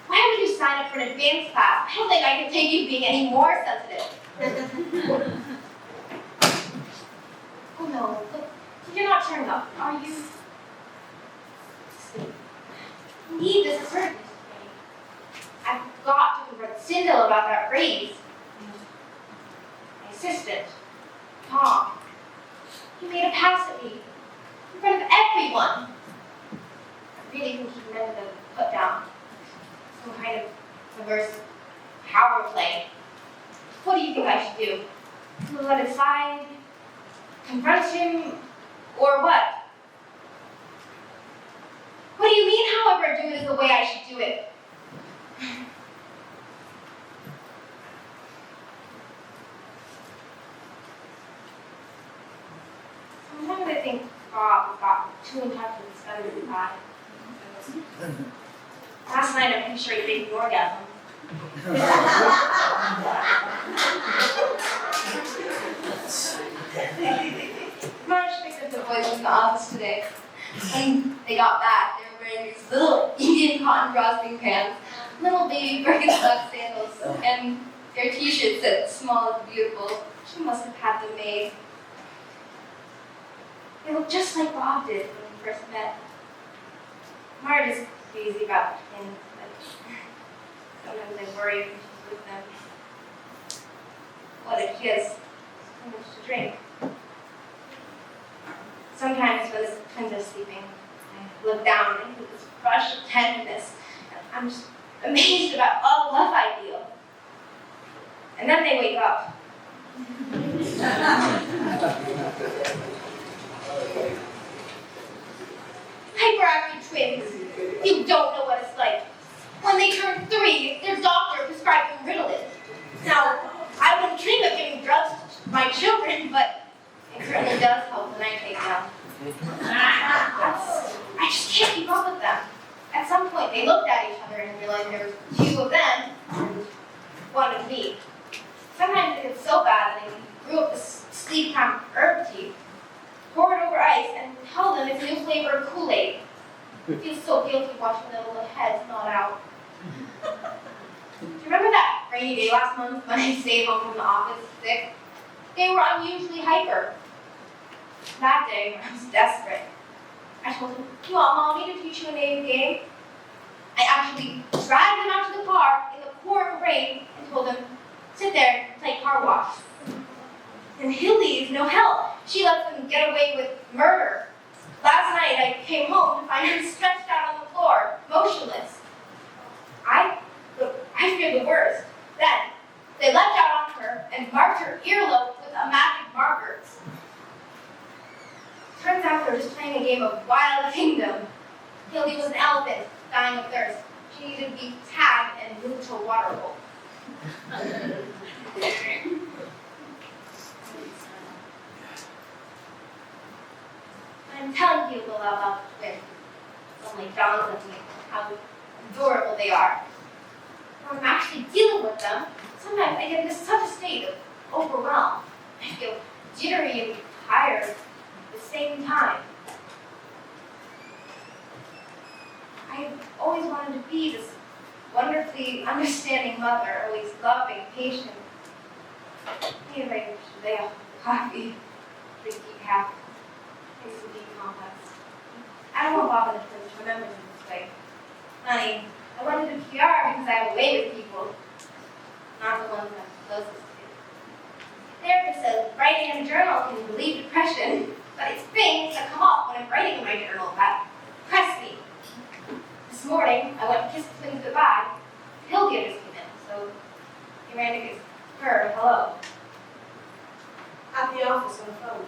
[SPEAKER 2] Why would you sign up for an advanced class? I don't think I can take you being any more sensitive. Oh no, look, you're not turned up, are you? You need this assertiveness training. I've got to convert Sindel about that raise. My assistant, Tom, he made a pass at me in front of everyone. I really think he meant to put down some kind of reverse power play. What do you think I should do? Let it slide? Confront him? Or what? What do you mean, however, do it is the way I should do it? Sometimes I think Bob got too in touch with his feminine side. Last night, I'm pretty sure he faked an orgasm. Marge picked up the boys in the office today. When they got back, they were wearing these little Indian cotton frosting pants, little baby Birkenstock sandals, and their t-shirts said "Small is beautiful." She must have had them made. They look just like Bob did when we first met. Marge is crazy about twins, but sometimes I worry when she's with them. What if she has so much to drink? Sometimes when the twins are sleeping, I look down and get this rush of tenderness. I'm just amazed about all the love I feel. And then they wake up. Hyperactive twins. You don't know what it's like. When they turn 3, their doctor prescribed them Ritalin. Now, I wouldn't dream of giving drugs to my children, but it certainly does help when I take them. I just can't keep up with them. At some point, they looked at each other and realized there were 2 of them and 1 of me. Sometimes it gets so bad that I brew up this sleep-time herb tea, pour it over ice, and tell them it's a new flavor of Kool-Aid. I feel so guilty watching their little heads nod out. Do you remember that rainy day last month when I stayed home from the office sick? They were unusually hyper. That day, I was desperate. I told them, "You want Mommy to teach you a name game?" I actually dragged them out to the car in the pouring rain and told them, "Sit there and play car wash." And Hildy is no help. She lets them get away with murder. Last night, I came home to find her stretched out on the floor, motionless. I feared the worst. Then, they leapt out on her and marked her earlobe with a magic marker. Turns out they were just playing a game of Wild Kingdom. Hildy was an elephant, dying of thirst. She needed to be tagged and moved to a water hole. I'm telling people about the twins. Suddenly dawns on me how adorable they are. When I'm actually dealing with them, sometimes I get into such a state of overwhelm. I feel jittery and tired at the same time. I've always wanted to be this wonderfully understanding mother, always loving, patient. Maybe I should lay off the coffee. pretty deep half. Makes some deep complex. I don't want Bob and the twins to remember me this way. Honey, I wanted to do PR because I have a way with people, not the ones I'm closest to. The therapist says writing in a journal can relieve depression, but it's things that come up when I'm writing in my journal that depress me. This morning, I went to kiss the twins goodbye. The Hillgathers came in, so he ran to kiss her hello.
[SPEAKER 1] At the office on the phone.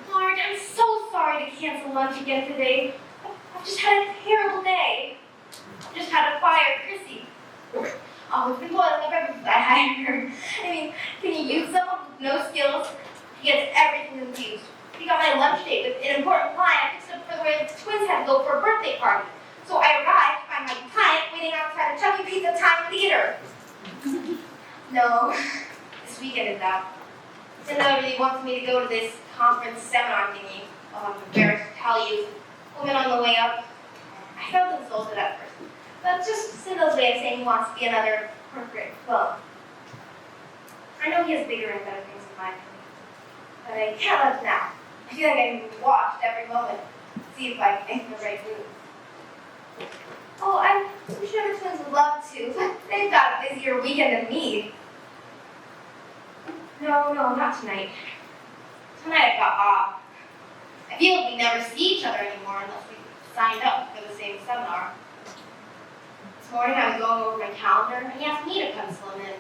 [SPEAKER 2] Marge, I'm so sorry to cancel lunch again today. I've just had a terrible day. I've just had to fire Chrissy. Oh, it's been boiling up ever since I hired her. I mean, can you use someone with no skills? He gets everything confused. He got my lunch date with an important client. I fixed up for the way the twins had to go for a birthday party. So I arrived to find my client waiting outside the Chuck E. Pizza Time Theater. No, this weekend is out. Cinda really wants me to go to this conference seminar thingy. Oh, I'm embarrassed to tell you. Women on the way up. I felt insulted at first. But just Cinda's way of saying he wants to be another corporate clone. I know he has bigger and better things in mind for me. But I can't let him now. I feel like I'm being watched every moment. See if I can make the right move. Oh, I'm sure the twins would love to, but they've got a busier weekend than me. No, not tonight. Tonight I've got off. I feel like we never see each other anymore unless we signed up for the same seminar. This morning I was going over my calendar and he asked me to pencil him in.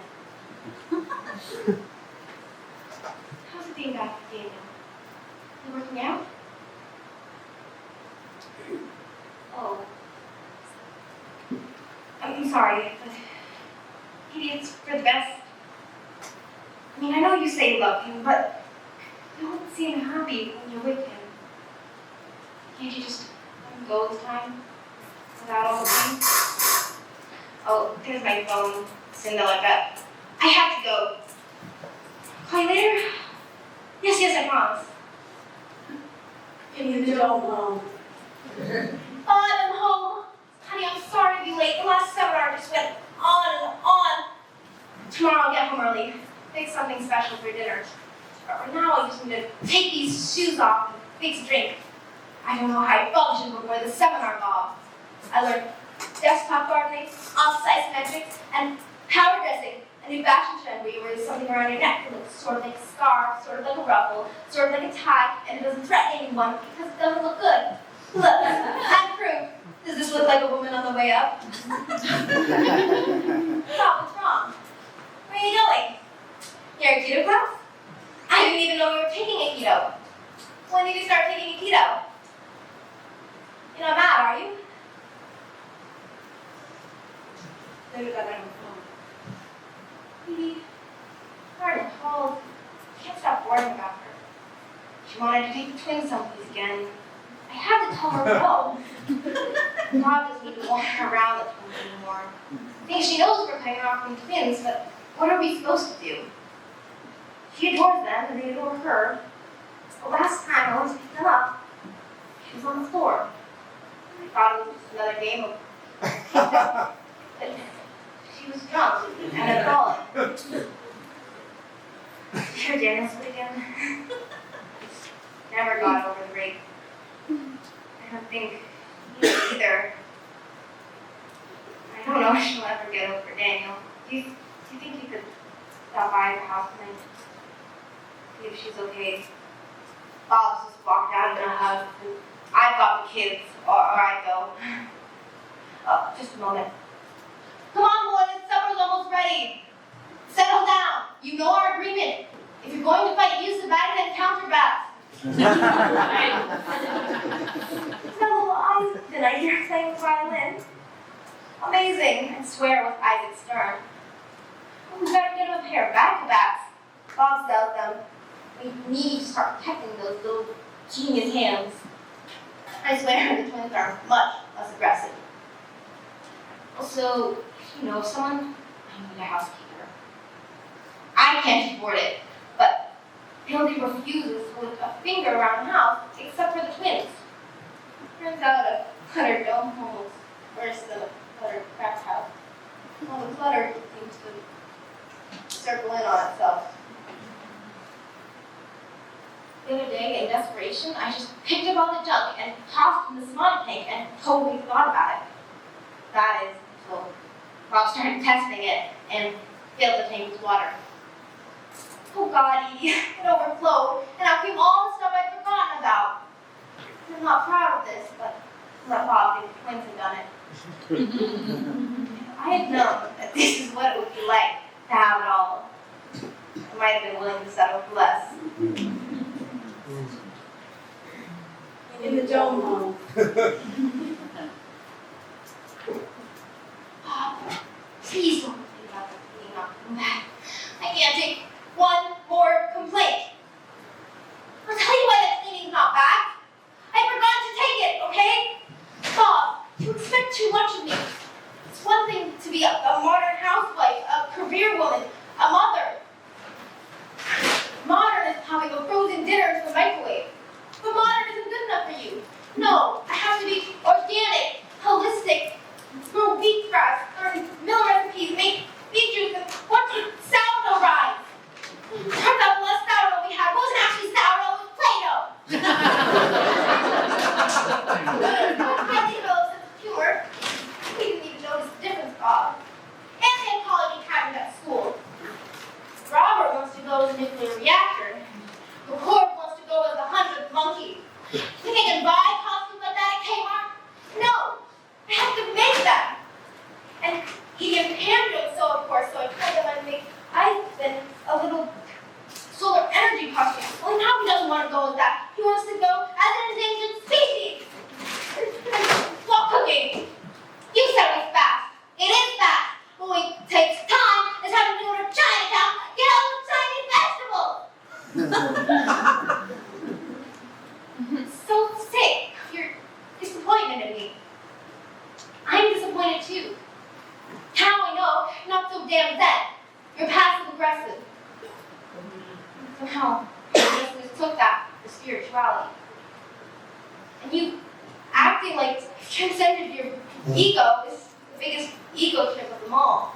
[SPEAKER 2] How's it being back with Daniel? You working out? Oh. I'm sorry, but maybe it's for the best. I mean, I know you say you love him, but you don't seem happy when you're with him. Can't you just let him go this time? Without all the things? Oh, there's my phone. Cinda, I bet. I have to go. Call you later? Yes, I promise.
[SPEAKER 1] Can you do it alone?
[SPEAKER 2] I'm home. Honey, I'm sorry to be late. The last seminar just went on and on. Tomorrow I'll get home early. Fix something special for dinner. But right now I just need to take these shoes off and fix a drink. I don't know how I functioned before the seminar, Bob. I learned desktop gardening, off-site metrics, and power dressing. A new fashion trend where you wear something around your neck that looks sort of like a scarf, sort of like a ruffle, sort of like a tie, and it doesn't threaten anyone because it doesn't look good. Look, I'm Cruz. Does this look like a woman on the way up? Stop, what's wrong? Where are you going? You're a keto class? I didn't even know you were taking a keto. When did you start taking a keto? You're not mad, are you?
[SPEAKER 1] Later that night on the phone.
[SPEAKER 2] Baby, Martin called. I can't stop worrying about her. She wanted to take the twins someplace again. I had to tell her no. Bob doesn't even want her around the twins anymore. I think she knows we're cutting her off from twins, but what are we supposed to do? She adores them and they adore her. The last time I went to pick them up, she was on the floor. I thought it was just another game of but she was drunk and had fallen. Her Daniel's again. Never got over the rape. I don't think he either. I don't know if she'll ever get over Daniel. Do you think you could stop by her house tonight? See if she's okay? Bob's just walked out in a hug, and I've got the kids, or I'd go. Just a moment. Come on, boys, supper's almost ready. Settle down. You know our agreement. If you're going to fight, use the bags and counterbats. No, did I hear her playing the violin? Amazing. I swear with Isaac Stern. We better get him a pair of bats. Bob sells them. We need to start protecting those little genius hands. I swear the twins are much less aggressive. Also, if you know someone, I need a housekeeper. I can't afford it, but Hildy refuses to lift a finger around the house except for the twins. Turns out a cluttered dome home is worse than a cluttered crack house. Well, the clutter seems to circle in on itself.
[SPEAKER 6] desperation, I just picked up all the junk and tossed it in the samadhi tank and totally forgot about it. That is, until Bob started testing it and filled the tank with water. Oh God, Edie, it overflowed, and out came all the stuff I'd forgotten about. I'm not proud of this, but let Bob think the twins had done it. If I had known that this is what it would be like to have it all, I might have been willing to settle for less.
[SPEAKER 1] In the dome home.
[SPEAKER 6] Bob, please don't think about the cleaning not coming back. I can't take one more complaint. I'll tell you why that cleaning's not back. I forgot to take it, okay? Bob, you expect too much of me. It's one thing to be a modern housewife, a career woman, a mother. Modern is having a frozen dinner in the microwave. But modern isn't good enough for you. No, I have to be organic, holistic, grow wheatgrass, learn mill recipes, make beet juice, and watch sourdough rise. Turns out the less sourdough we had wasn't actually sourdough, it was Play-Doh. I didn't know sense of humor. We didn't even notice the difference, Bob. And they had college academy at school. Robert wants to go to the nuclear reactor. McCord wants to go as the 100th monkey. You think I can buy costumes like that at Kmart? No, I have to make them. And he gave hand doing so, of course, so I told him I'd make a little solar energy costume. Only now he doesn't want to go with that. He wants to go as an endangered species. While cooking. You said it was fast. It is fast. But what takes time is having to go to Chinatown, get all the Chinese vegetables. So sick of your disappointment in me. I'm disappointed too. Now I know you're not so damn zen. You're passive aggressive. Somehow, you just mistook that for spirituality. And you acting like you transcended your ego is the biggest ego trip of them all.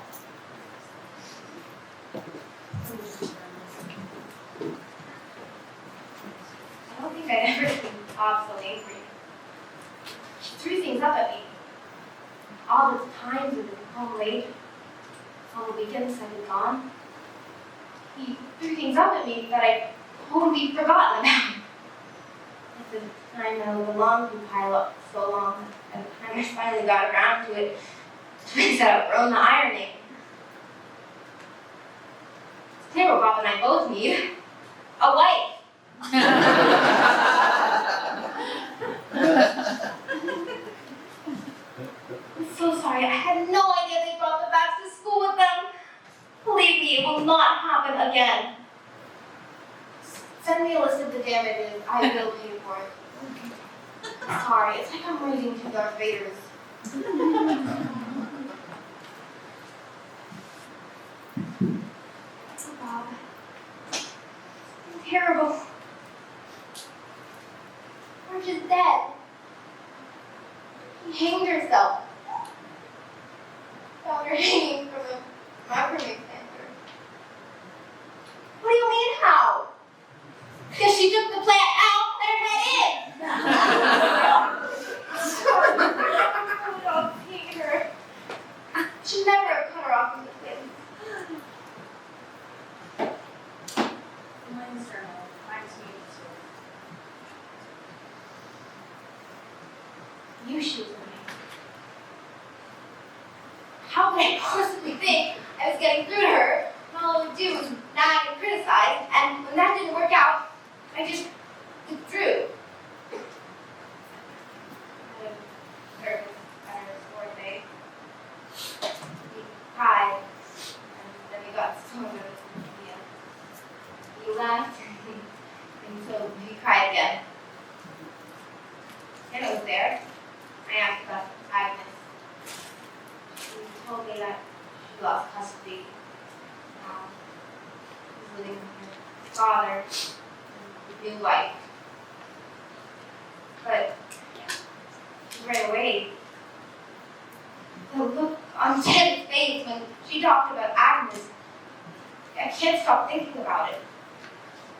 [SPEAKER 6] I don't think I'd ever seen Bob so angry. She threw things up at me. All the times we would come home late, all the weekends I was gone. He threw things up at me that I'd totally forgotten about. At the time I let the laundry pile up so long, by the time I finally got around to it, twins had outgrown the ironing. It's clear what Bob and I both need. A wife. I'm so sorry, I had no idea they brought the bags to school with them. Believe me, it will not happen again. Send me a list of the damages. I will pay for it. Sorry, it's like I'm raising two Darth Vaders. Oh, Bob. It's terrible. Marge is dead. She hanged herself. Found her hanging from a microwave sensor. What do you mean, how? Because she took the plant out and her head in. Oh, Peter. Should never have cut her off from the twins.
[SPEAKER 3] Mine's journal. Mine's me too.
[SPEAKER 6] You shoot me. How could I possibly think I was getting through to her? And all I would do was nag and criticize, and when that didn't work out, I just withdrew. I had a nervous at her sport day. He cried, and then he got so nervous he laughed, and so he cried again. And it was there. I asked about Agnes. She told me that she lost custody. She's living with her father and a new wife. But she ran away. The look on Jen's face when she talked about Agnes, I can't stop thinking about it.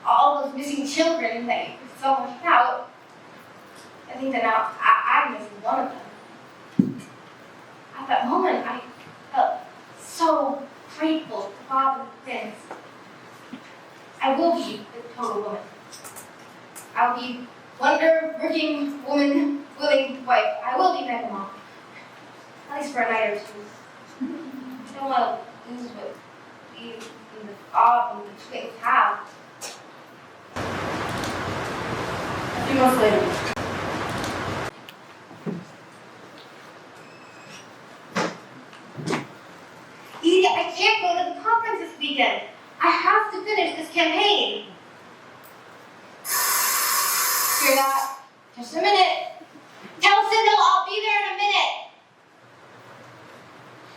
[SPEAKER 6] All those missing children that you could
[SPEAKER 2] someone out, I think that now Agnes is one of them. At that moment, I felt so grateful to Bob and Prince. I will be the total woman. I'll be wonder-working woman, willing wife. I will be Mega Mom. At least for a night or two. I don't want to lose what we and the Bob and the twins have.
[SPEAKER 1] A few months later.
[SPEAKER 2] Edie, I can't go to the conference this weekend. I have to finish this campaign. Hear that? Just a minute. Tell Sindel I'll be there in a minute.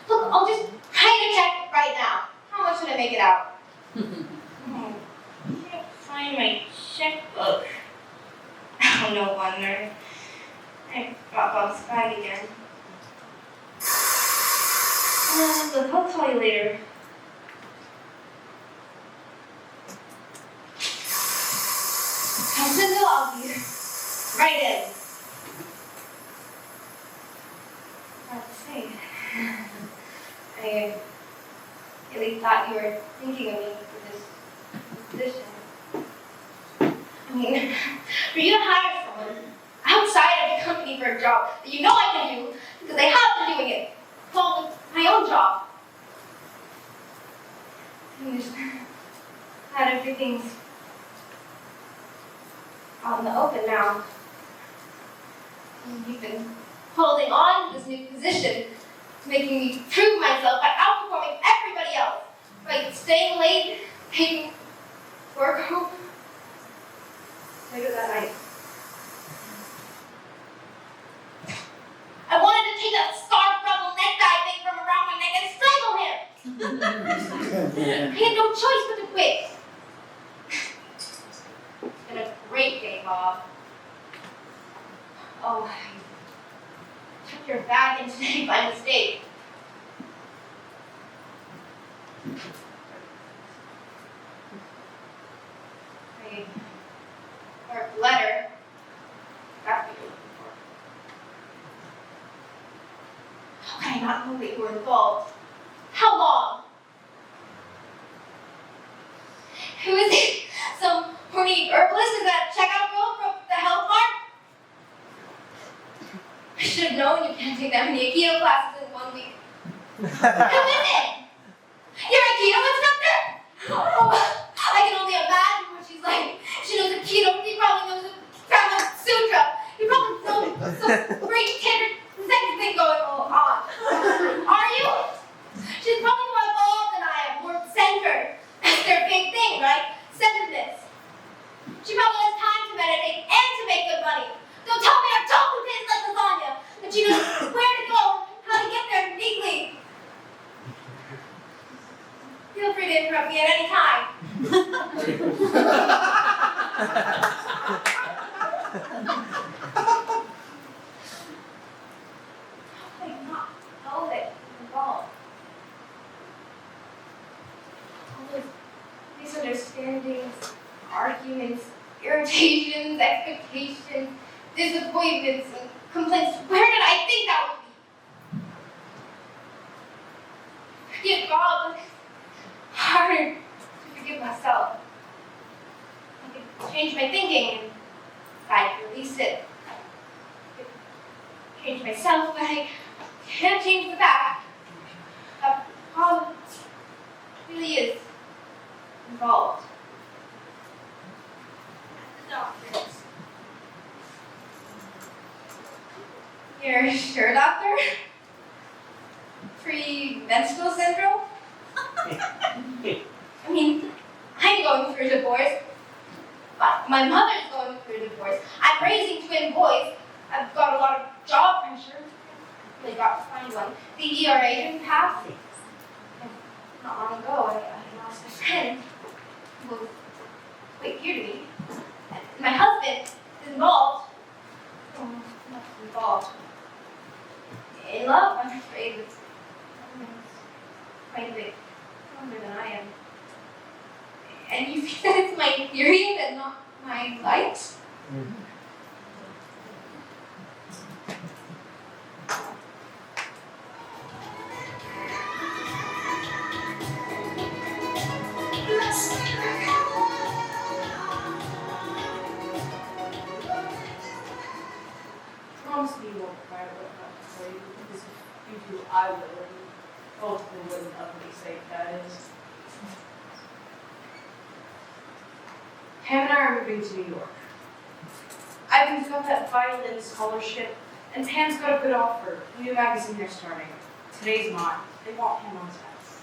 [SPEAKER 2] Look, I'll just write a check right now. How much should I make it out? I can't find my checkbook. Oh, no wonder. I got Bob's bag again. Look, I'll call you later. Tell Sindel I'll be right in. Not to say. I really thought you were thinking of me for this position. I mean, for you to hire someone outside of the company for a job that you know I can do because I have been doing it, well, my own job. And just glad everything's out in the open now. And you've been holding on to this new position, making me prove myself by outperforming everybody else, by staying late, taking work home. Later that night, I wanted to take that scarf ruffle necktie thing from around my neck and strangle him. I had no choice but to quit. It's been a great day, Bob. Oh, I took your bag in today by mistake. I marked the letter. That's what you're looking for. How can I not know that you were involved? How long? Who is it? Some horny herbalist in that checkout girl from the health mart? I should have known you can't take that many Aikido classes in 1 week. Who is it? Your Aikido instructor? Oh, I can only imagine what she's like. She knows Aikido. He probably knows the Kama Sutra. He probably knows some great tender sex thing going on. Are you? She's probably more evolved than I am, more centered. That's their big thing, right? Centeredness. She probably has time to meditate and to make good money. Don't tell me our tofu tastes like lasagna, but she knows where to go, how to get there neatly. Feel free to interrupt me at any time. How could I not know that you're involved? All those misunderstandings, arguments, irritations, expectations, disappointments, and complaints. Where did I think that would be? Forgive Bob, but it's harder to forgive myself. I could change my thinking and I could release it. I could change myself, but I can't change the fact that Bob really is involved. Doctors. You're sure, doctor? Premenstrual syndrome? I mean, I'm going through a divorce. My mother's going through a divorce. I'm raising twin boys. I've got a lot of job pressure. I really got to find one. The ERA didn't pass. Not long ago, I lost a friend who was quite dear to me. My husband is involved. Oh, not involved. In love, I'm afraid. It's quite a bit stronger than I am. And you think that it's my period and not my light?
[SPEAKER 5] Promise me you won't cry about that for you, because if you do, I will, and hopefully wouldn't ugly say that is. Pam and I are moving to New York. Ivan's got that violin scholarship, and Pam's got a good offer. A new magazine they're starting. Today's not. They want him on test.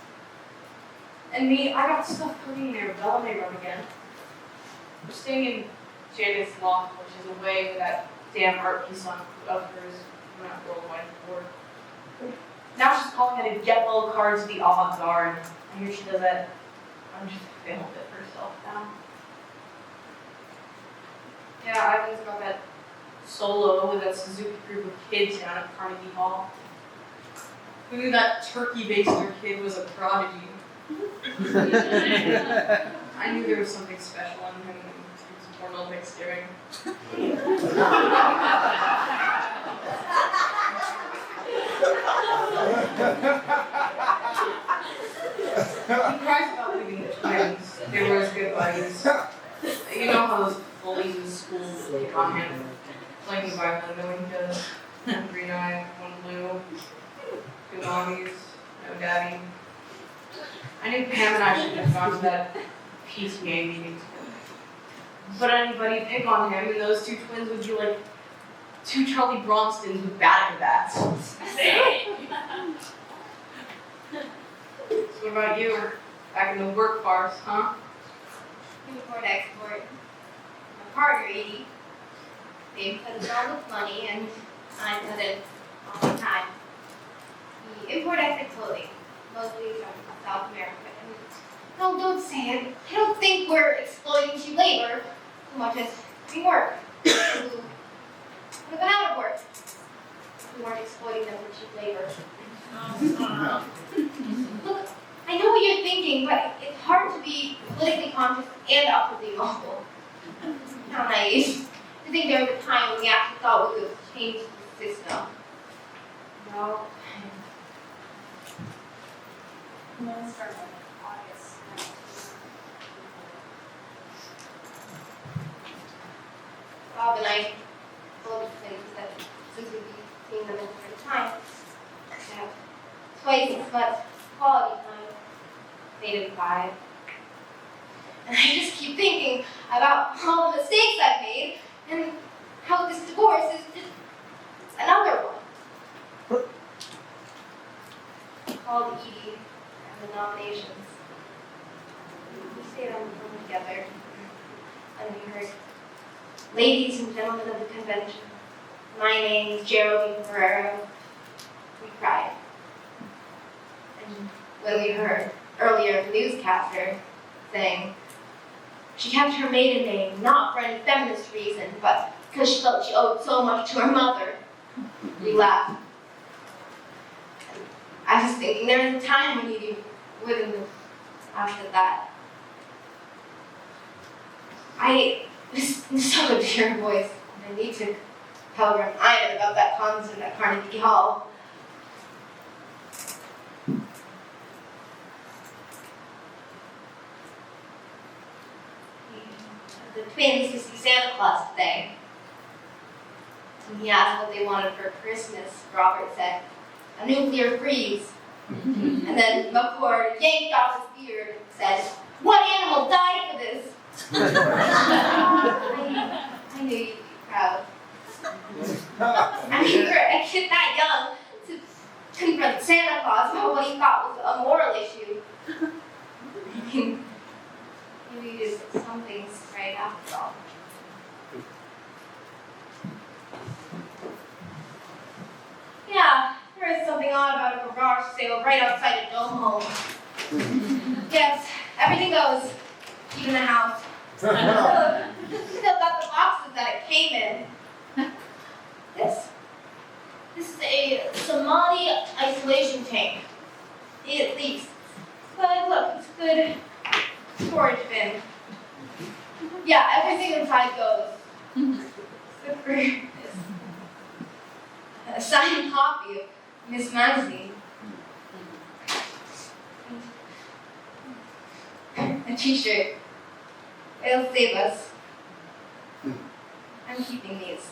[SPEAKER 5] And me, I got stuff cooking in Arabella may run again. We're staying in Janet's loft, which is away with that damn art piece of hers from that worldwide board. Now she's calling it a get well card to the avant-garde. I hear she does that. I'm just failed it herself now. Yeah, Ivan's got that solo with that Suzuki group of kids down at Carnegie Hall. Who knew that turkey baster kid was a prodigy? I knew there was something special in him and some Olympic steering. He cries about leaving the twins. They were his good buddies. You know how those bullies in school pick on him, playing the violin, knowing he does. One green-eyed, one blue, two mommies, no daddy. I knew Pam and I should have gone to that PTA meeting together. But anybody pick on him, and those two twins would be like two Charlie Bronstons with bat-at-bats. So what about you? Back in the workforce, huh?
[SPEAKER 2] Import, export. My partner, Edie. They put it all with money, and I put it all the time. We import export clothing, mostly from South America. And no, don't say it. I don't think we're exploiting cheap labor so much as we work. Who would have been out of work if we weren't exploiting them for cheap labor. Look, I know what you're thinking, but it's hard to be politically conscious and upwardly mobile. How naive to think there was a time when we actually thought we could change the system.
[SPEAKER 1] No.
[SPEAKER 3] Let's start with August.
[SPEAKER 2] Bob and I told the twins that since we'd be seeing them in different times, to have twice as much quality time, they didn't buy it. And I just keep thinking about all the mistakes I've made and how this divorce is just another one. I called Edie and the nominations. We stayed on the phone together and we heard, "Ladies and gentlemen of the convention, my name is Geraldine Ferrero." We cried. And when we heard earlier the newscaster saying she kept her maiden name not for any feminist reason, but because she felt she owed so much to her mother, we laughed. And I was thinking there was a time when you wouldn't have after that. I was so good to hear her voice, and I need to tell her Ivan about that concert at Carnegie Hall. The twins to see Santa Claus today. And he asked what they wanted for Christmas. Robert said, "A nuclear freeze." And then McCord yanked off his beard and said, "What animal died for this?" I knew you'd be proud. I mean, for a kid that young to confront Santa Claus about what he thought was a moral issue. I mean, maybe you did some things right after all. Yeah, there is something odd about a garage sale right outside a dome home. Yes, everything goes, even the house. Still got the boxes that it came in. This is a Somali isolation tank. At least. But look, it's a good storage bin. Yeah, everything inside goes.
[SPEAKER 4] for a signed copy of Miss Magazine. A t-shirt. It'll save us. I'm keeping these.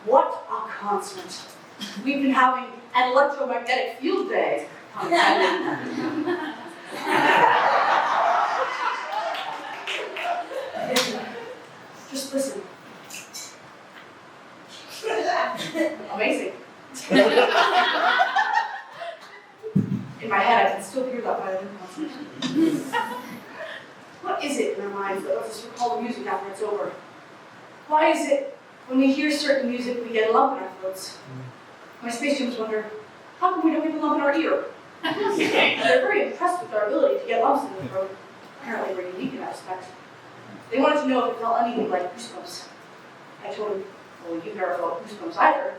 [SPEAKER 1] What a concert. We've been having an electromagnetic field day. Just listen. Amazing. In my head, I can still hear that violin concert. What is it in our minds that lets us recall the music after it's over? Why is it when we hear certain music, we get a lump in our throats? My space students wonder, how come we don't get a lump in our ear? They're very impressed with our ability to get lumps in the throat. Apparently, we're unique in that respect. They wanted to know if it felt anything like goosebumps. I told them, well, you've never felt goosebumps either.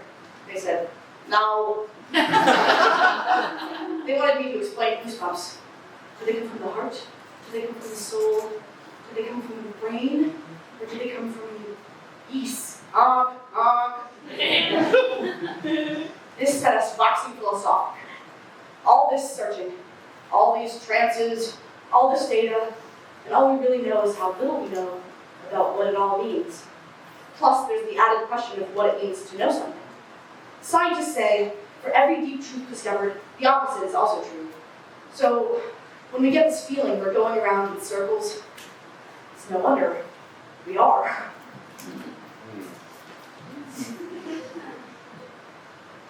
[SPEAKER 1] They said, no. They wanted me to explain goosebumps. Do they come from the heart? Do they come from the soul? Do they come from the brain? Or do they come from geese? This set us waxing philosophic. All this searching, all these trances, all this data, and all we really know is how little we know about what it all means. Plus, there's the added question of what it means to know something. Scientists say, for every deep truth discovered, the opposite is also true. So, when we get this feeling we're going around in circles, it's no wonder we are.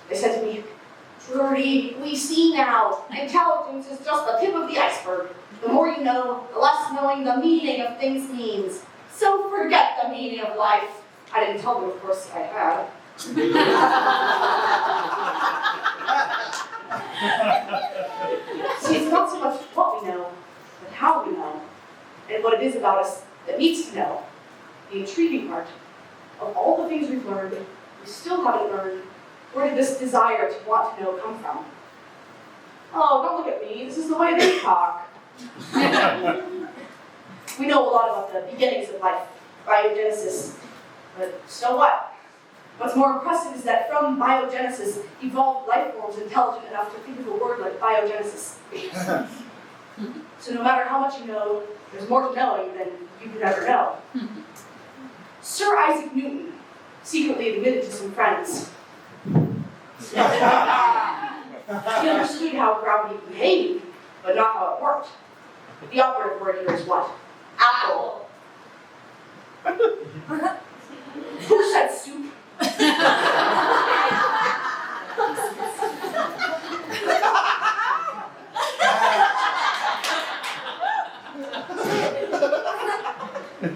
[SPEAKER 1] They said to me, Trudy, we see now. Intelligence is just the tip of the iceberg. The more you know, the less knowing the meaning of things means. So forget the meaning of life. I didn't tell them, of course, I had. See, it's not so much what we know, but how we know, and what it is about us that needs to know. The intriguing part of all the things we've learned, we still haven't learned. Where did this desire to want to know come from? Oh, don't look at me. This is the way they talk. We know a lot about the beginnings of life, biogenesis, but so what? What's more impressive is that from biogenesis evolved life forms intelligent enough to think of a word like biogenesis. So no matter how much you know, there's more to knowing than you could ever know. Sir Isaac Newton secretly admitted to some friends. He understood how gravity behaved, but not how it worked. The operative word here is what? Apple. Who said soup?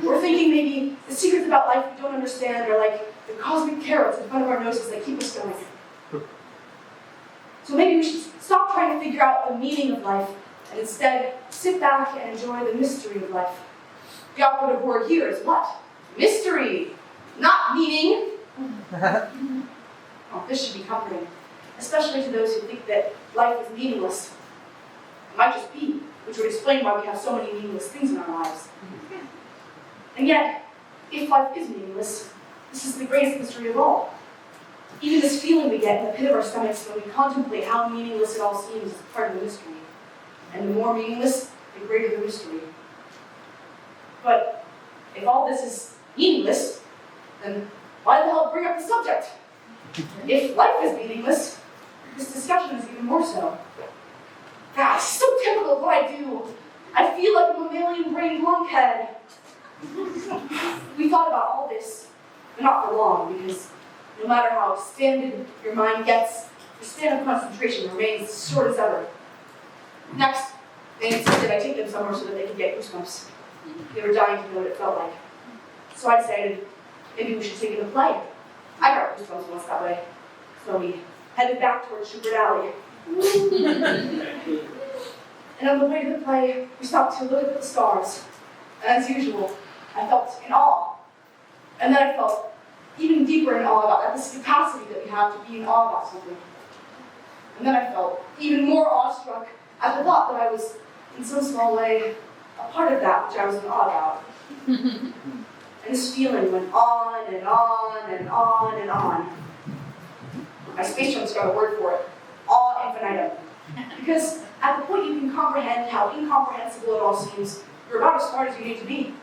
[SPEAKER 1] We're thinking maybe the secrets about life we don't understand are like the cosmic carrots in front of our noses that keep us going. So maybe we should stop trying to figure out the meaning of life and instead sit back and enjoy the mystery of life. The operative word here is what? Mystery, not meaning. Oh, this should be comforting, especially to those who think that life is meaningless. It might just be, which would explain why we have so many meaningless things in our lives. And yet, if life is meaningless, this is the greatest mystery of all. Even this feeling we get in the pit of our stomachs when we contemplate how meaningless it all seems is part of the mystery. And the more meaningless, the greater the mystery. But if all this is meaningless, then why the hell bring up the subject? If life is meaningless, this discussion is even more so. God, it's so typical of what I do. I feel like a mammalian-brained lunkhead. We thought about all this, but not for long, because no matter how expanded your mind gets, your span of concentration remains as short as ever. Next, they insisted I take them somewhere so that they could get goosebumps. They were dying to know what it felt like. So I decided, maybe we should take them to play. I got goosebumps once that way. So we headed back towards Schubert Alley. And on the way to the play, we stopped to look at the stars. And as usual, I felt in awe. And then I felt even deeper in awe about this capacity that we have to be in awe about something. And then I felt even more awestruck at the thought that I was, in some small way, a part of that which I was in awe about. And this feeling went on and on and on and on. My space term's got a word for it, awe infinitum. Because at the point you can comprehend how incomprehensible it all seems, you're about as smart as you need to be.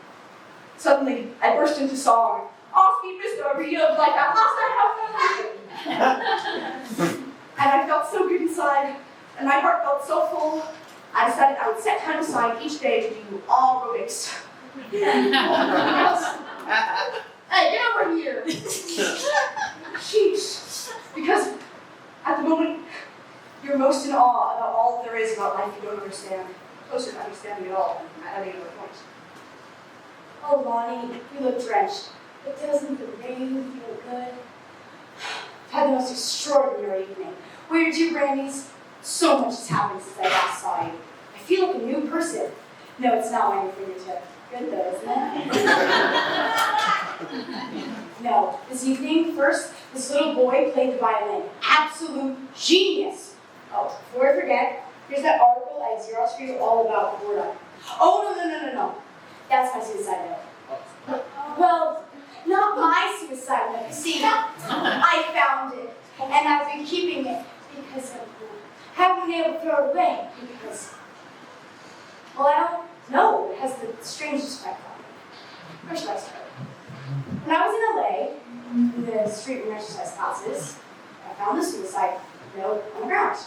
[SPEAKER 1] Suddenly, I burst into song. Off me, Mr. Real, like at last I have found you. And I felt so good inside, and my heart felt so full, I decided I would set time aside each day to do all aerobics. Hey, get over here! Sheesh. Because at the moment, you're most in awe about all there is about life you don't understand, closer to understanding it all at any other point.
[SPEAKER 4] Oh, Lonnie, you look drenched. But doesn't the rain feel good? I've had the most extraordinary evening. Where did you, Brandy's? So much has happened since I last saw you. I feel like a new person. No, it's not my new fingertip. Good though, isn't it? No, this evening, first, this little boy played the violin. Absolute genius. Oh, before I forget, here's that article I Xerox for you all about boredom. Oh, no. That's my suicide note. Well, not my suicide note. See, I found it, and I've been keeping it because I haven't been able to throw it away because, well, I don't know. It has the strangest effect on me. Where should I start? When I was in LA, in the street and exercise classes, I found the suicide note on the ground.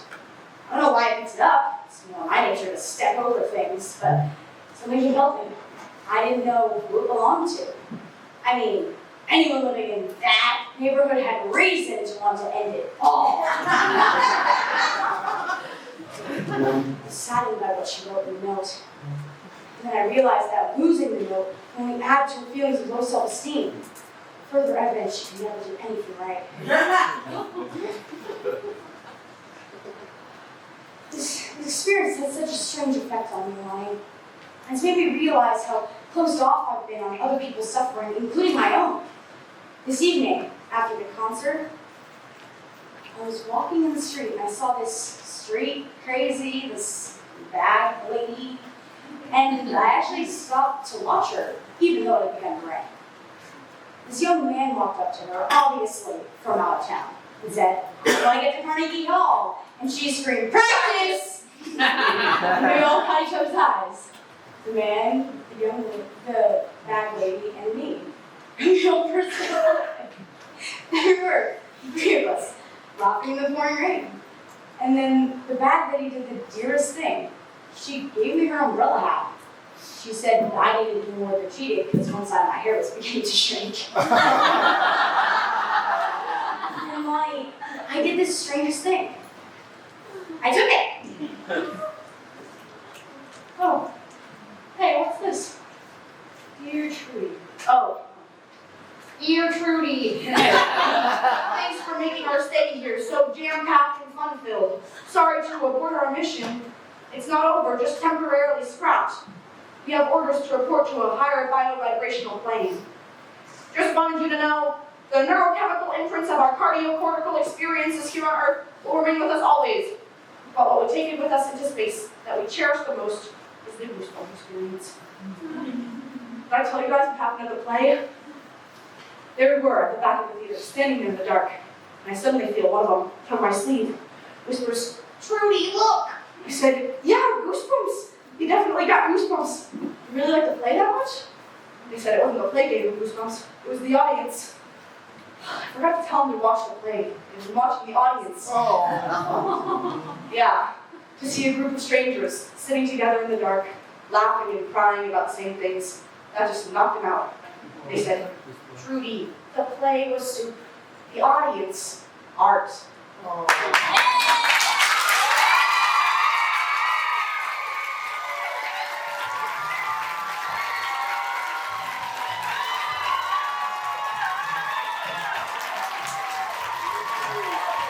[SPEAKER 4] I don't know why I picked it up. It's my nature to step over things, but something compelled me. I didn't know who it belonged to. I mean, anyone living in that neighborhood had reason to want to end it all. I was saddened by what she wrote in the note. And then I realized that losing the note only add to her feelings of low self-esteem. Further evidence she can never do anything right. This experience had such a strange effect on me, Lonnie. And it's made me realize how closed off I've been on other people's suffering, including my own. This evening, after the concert, I was walking in the street and I saw this street crazy, this bad lady, and I actually stopped to watch her, even though it had begun to rain. This young man walked up to her, obviously from out of town, and said, "I want to get to Carnegie Hall." And she screamed, "Practice!" And we all caught each other's eyes. The man, the bad lady, and me. And the old person. There we were, the three of us, laughing in the pouring rain. And then the bad lady did the dearest thing. She gave me her umbrella hat. She said I needed to do more than she did because one side of my hair was beginning to shrink. And I did this strangest thing. I took it. Oh. Hey, what's this? Dear Trudy. Oh.
[SPEAKER 1] Dear Trudy, thanks for making our stay here so jam-packed and fun-filled. Sorry to abort our mission. It's not over, just temporarily scrapped. We have orders to report to a higher bio-vibrational plane. Just wanted you to know, the neurochemical imprints of our cardiocortical experiences here on Earth will remain with us always. But what would take it with us into space that we cherish the most is the goosebump experience. Did I tell you guys what happened at the play? There we were at the back of the theater, standing there in the dark, and I suddenly feel one of them tug my sleeve, whispers, "Trudy, look!" I said, "Yeah, goosebumps. You definitely got goosebumps. You really like the play that much?" They said it wasn't the play gave them goosebumps, it was the audience. I forgot to tell them to watch the play. They were watching the audience. Oh. Yeah, to see a group of strangers sitting together in the dark, laughing and crying about the same things, that just knocked them out. They said, "Trudy, the play was soup. The audience, art." Oh.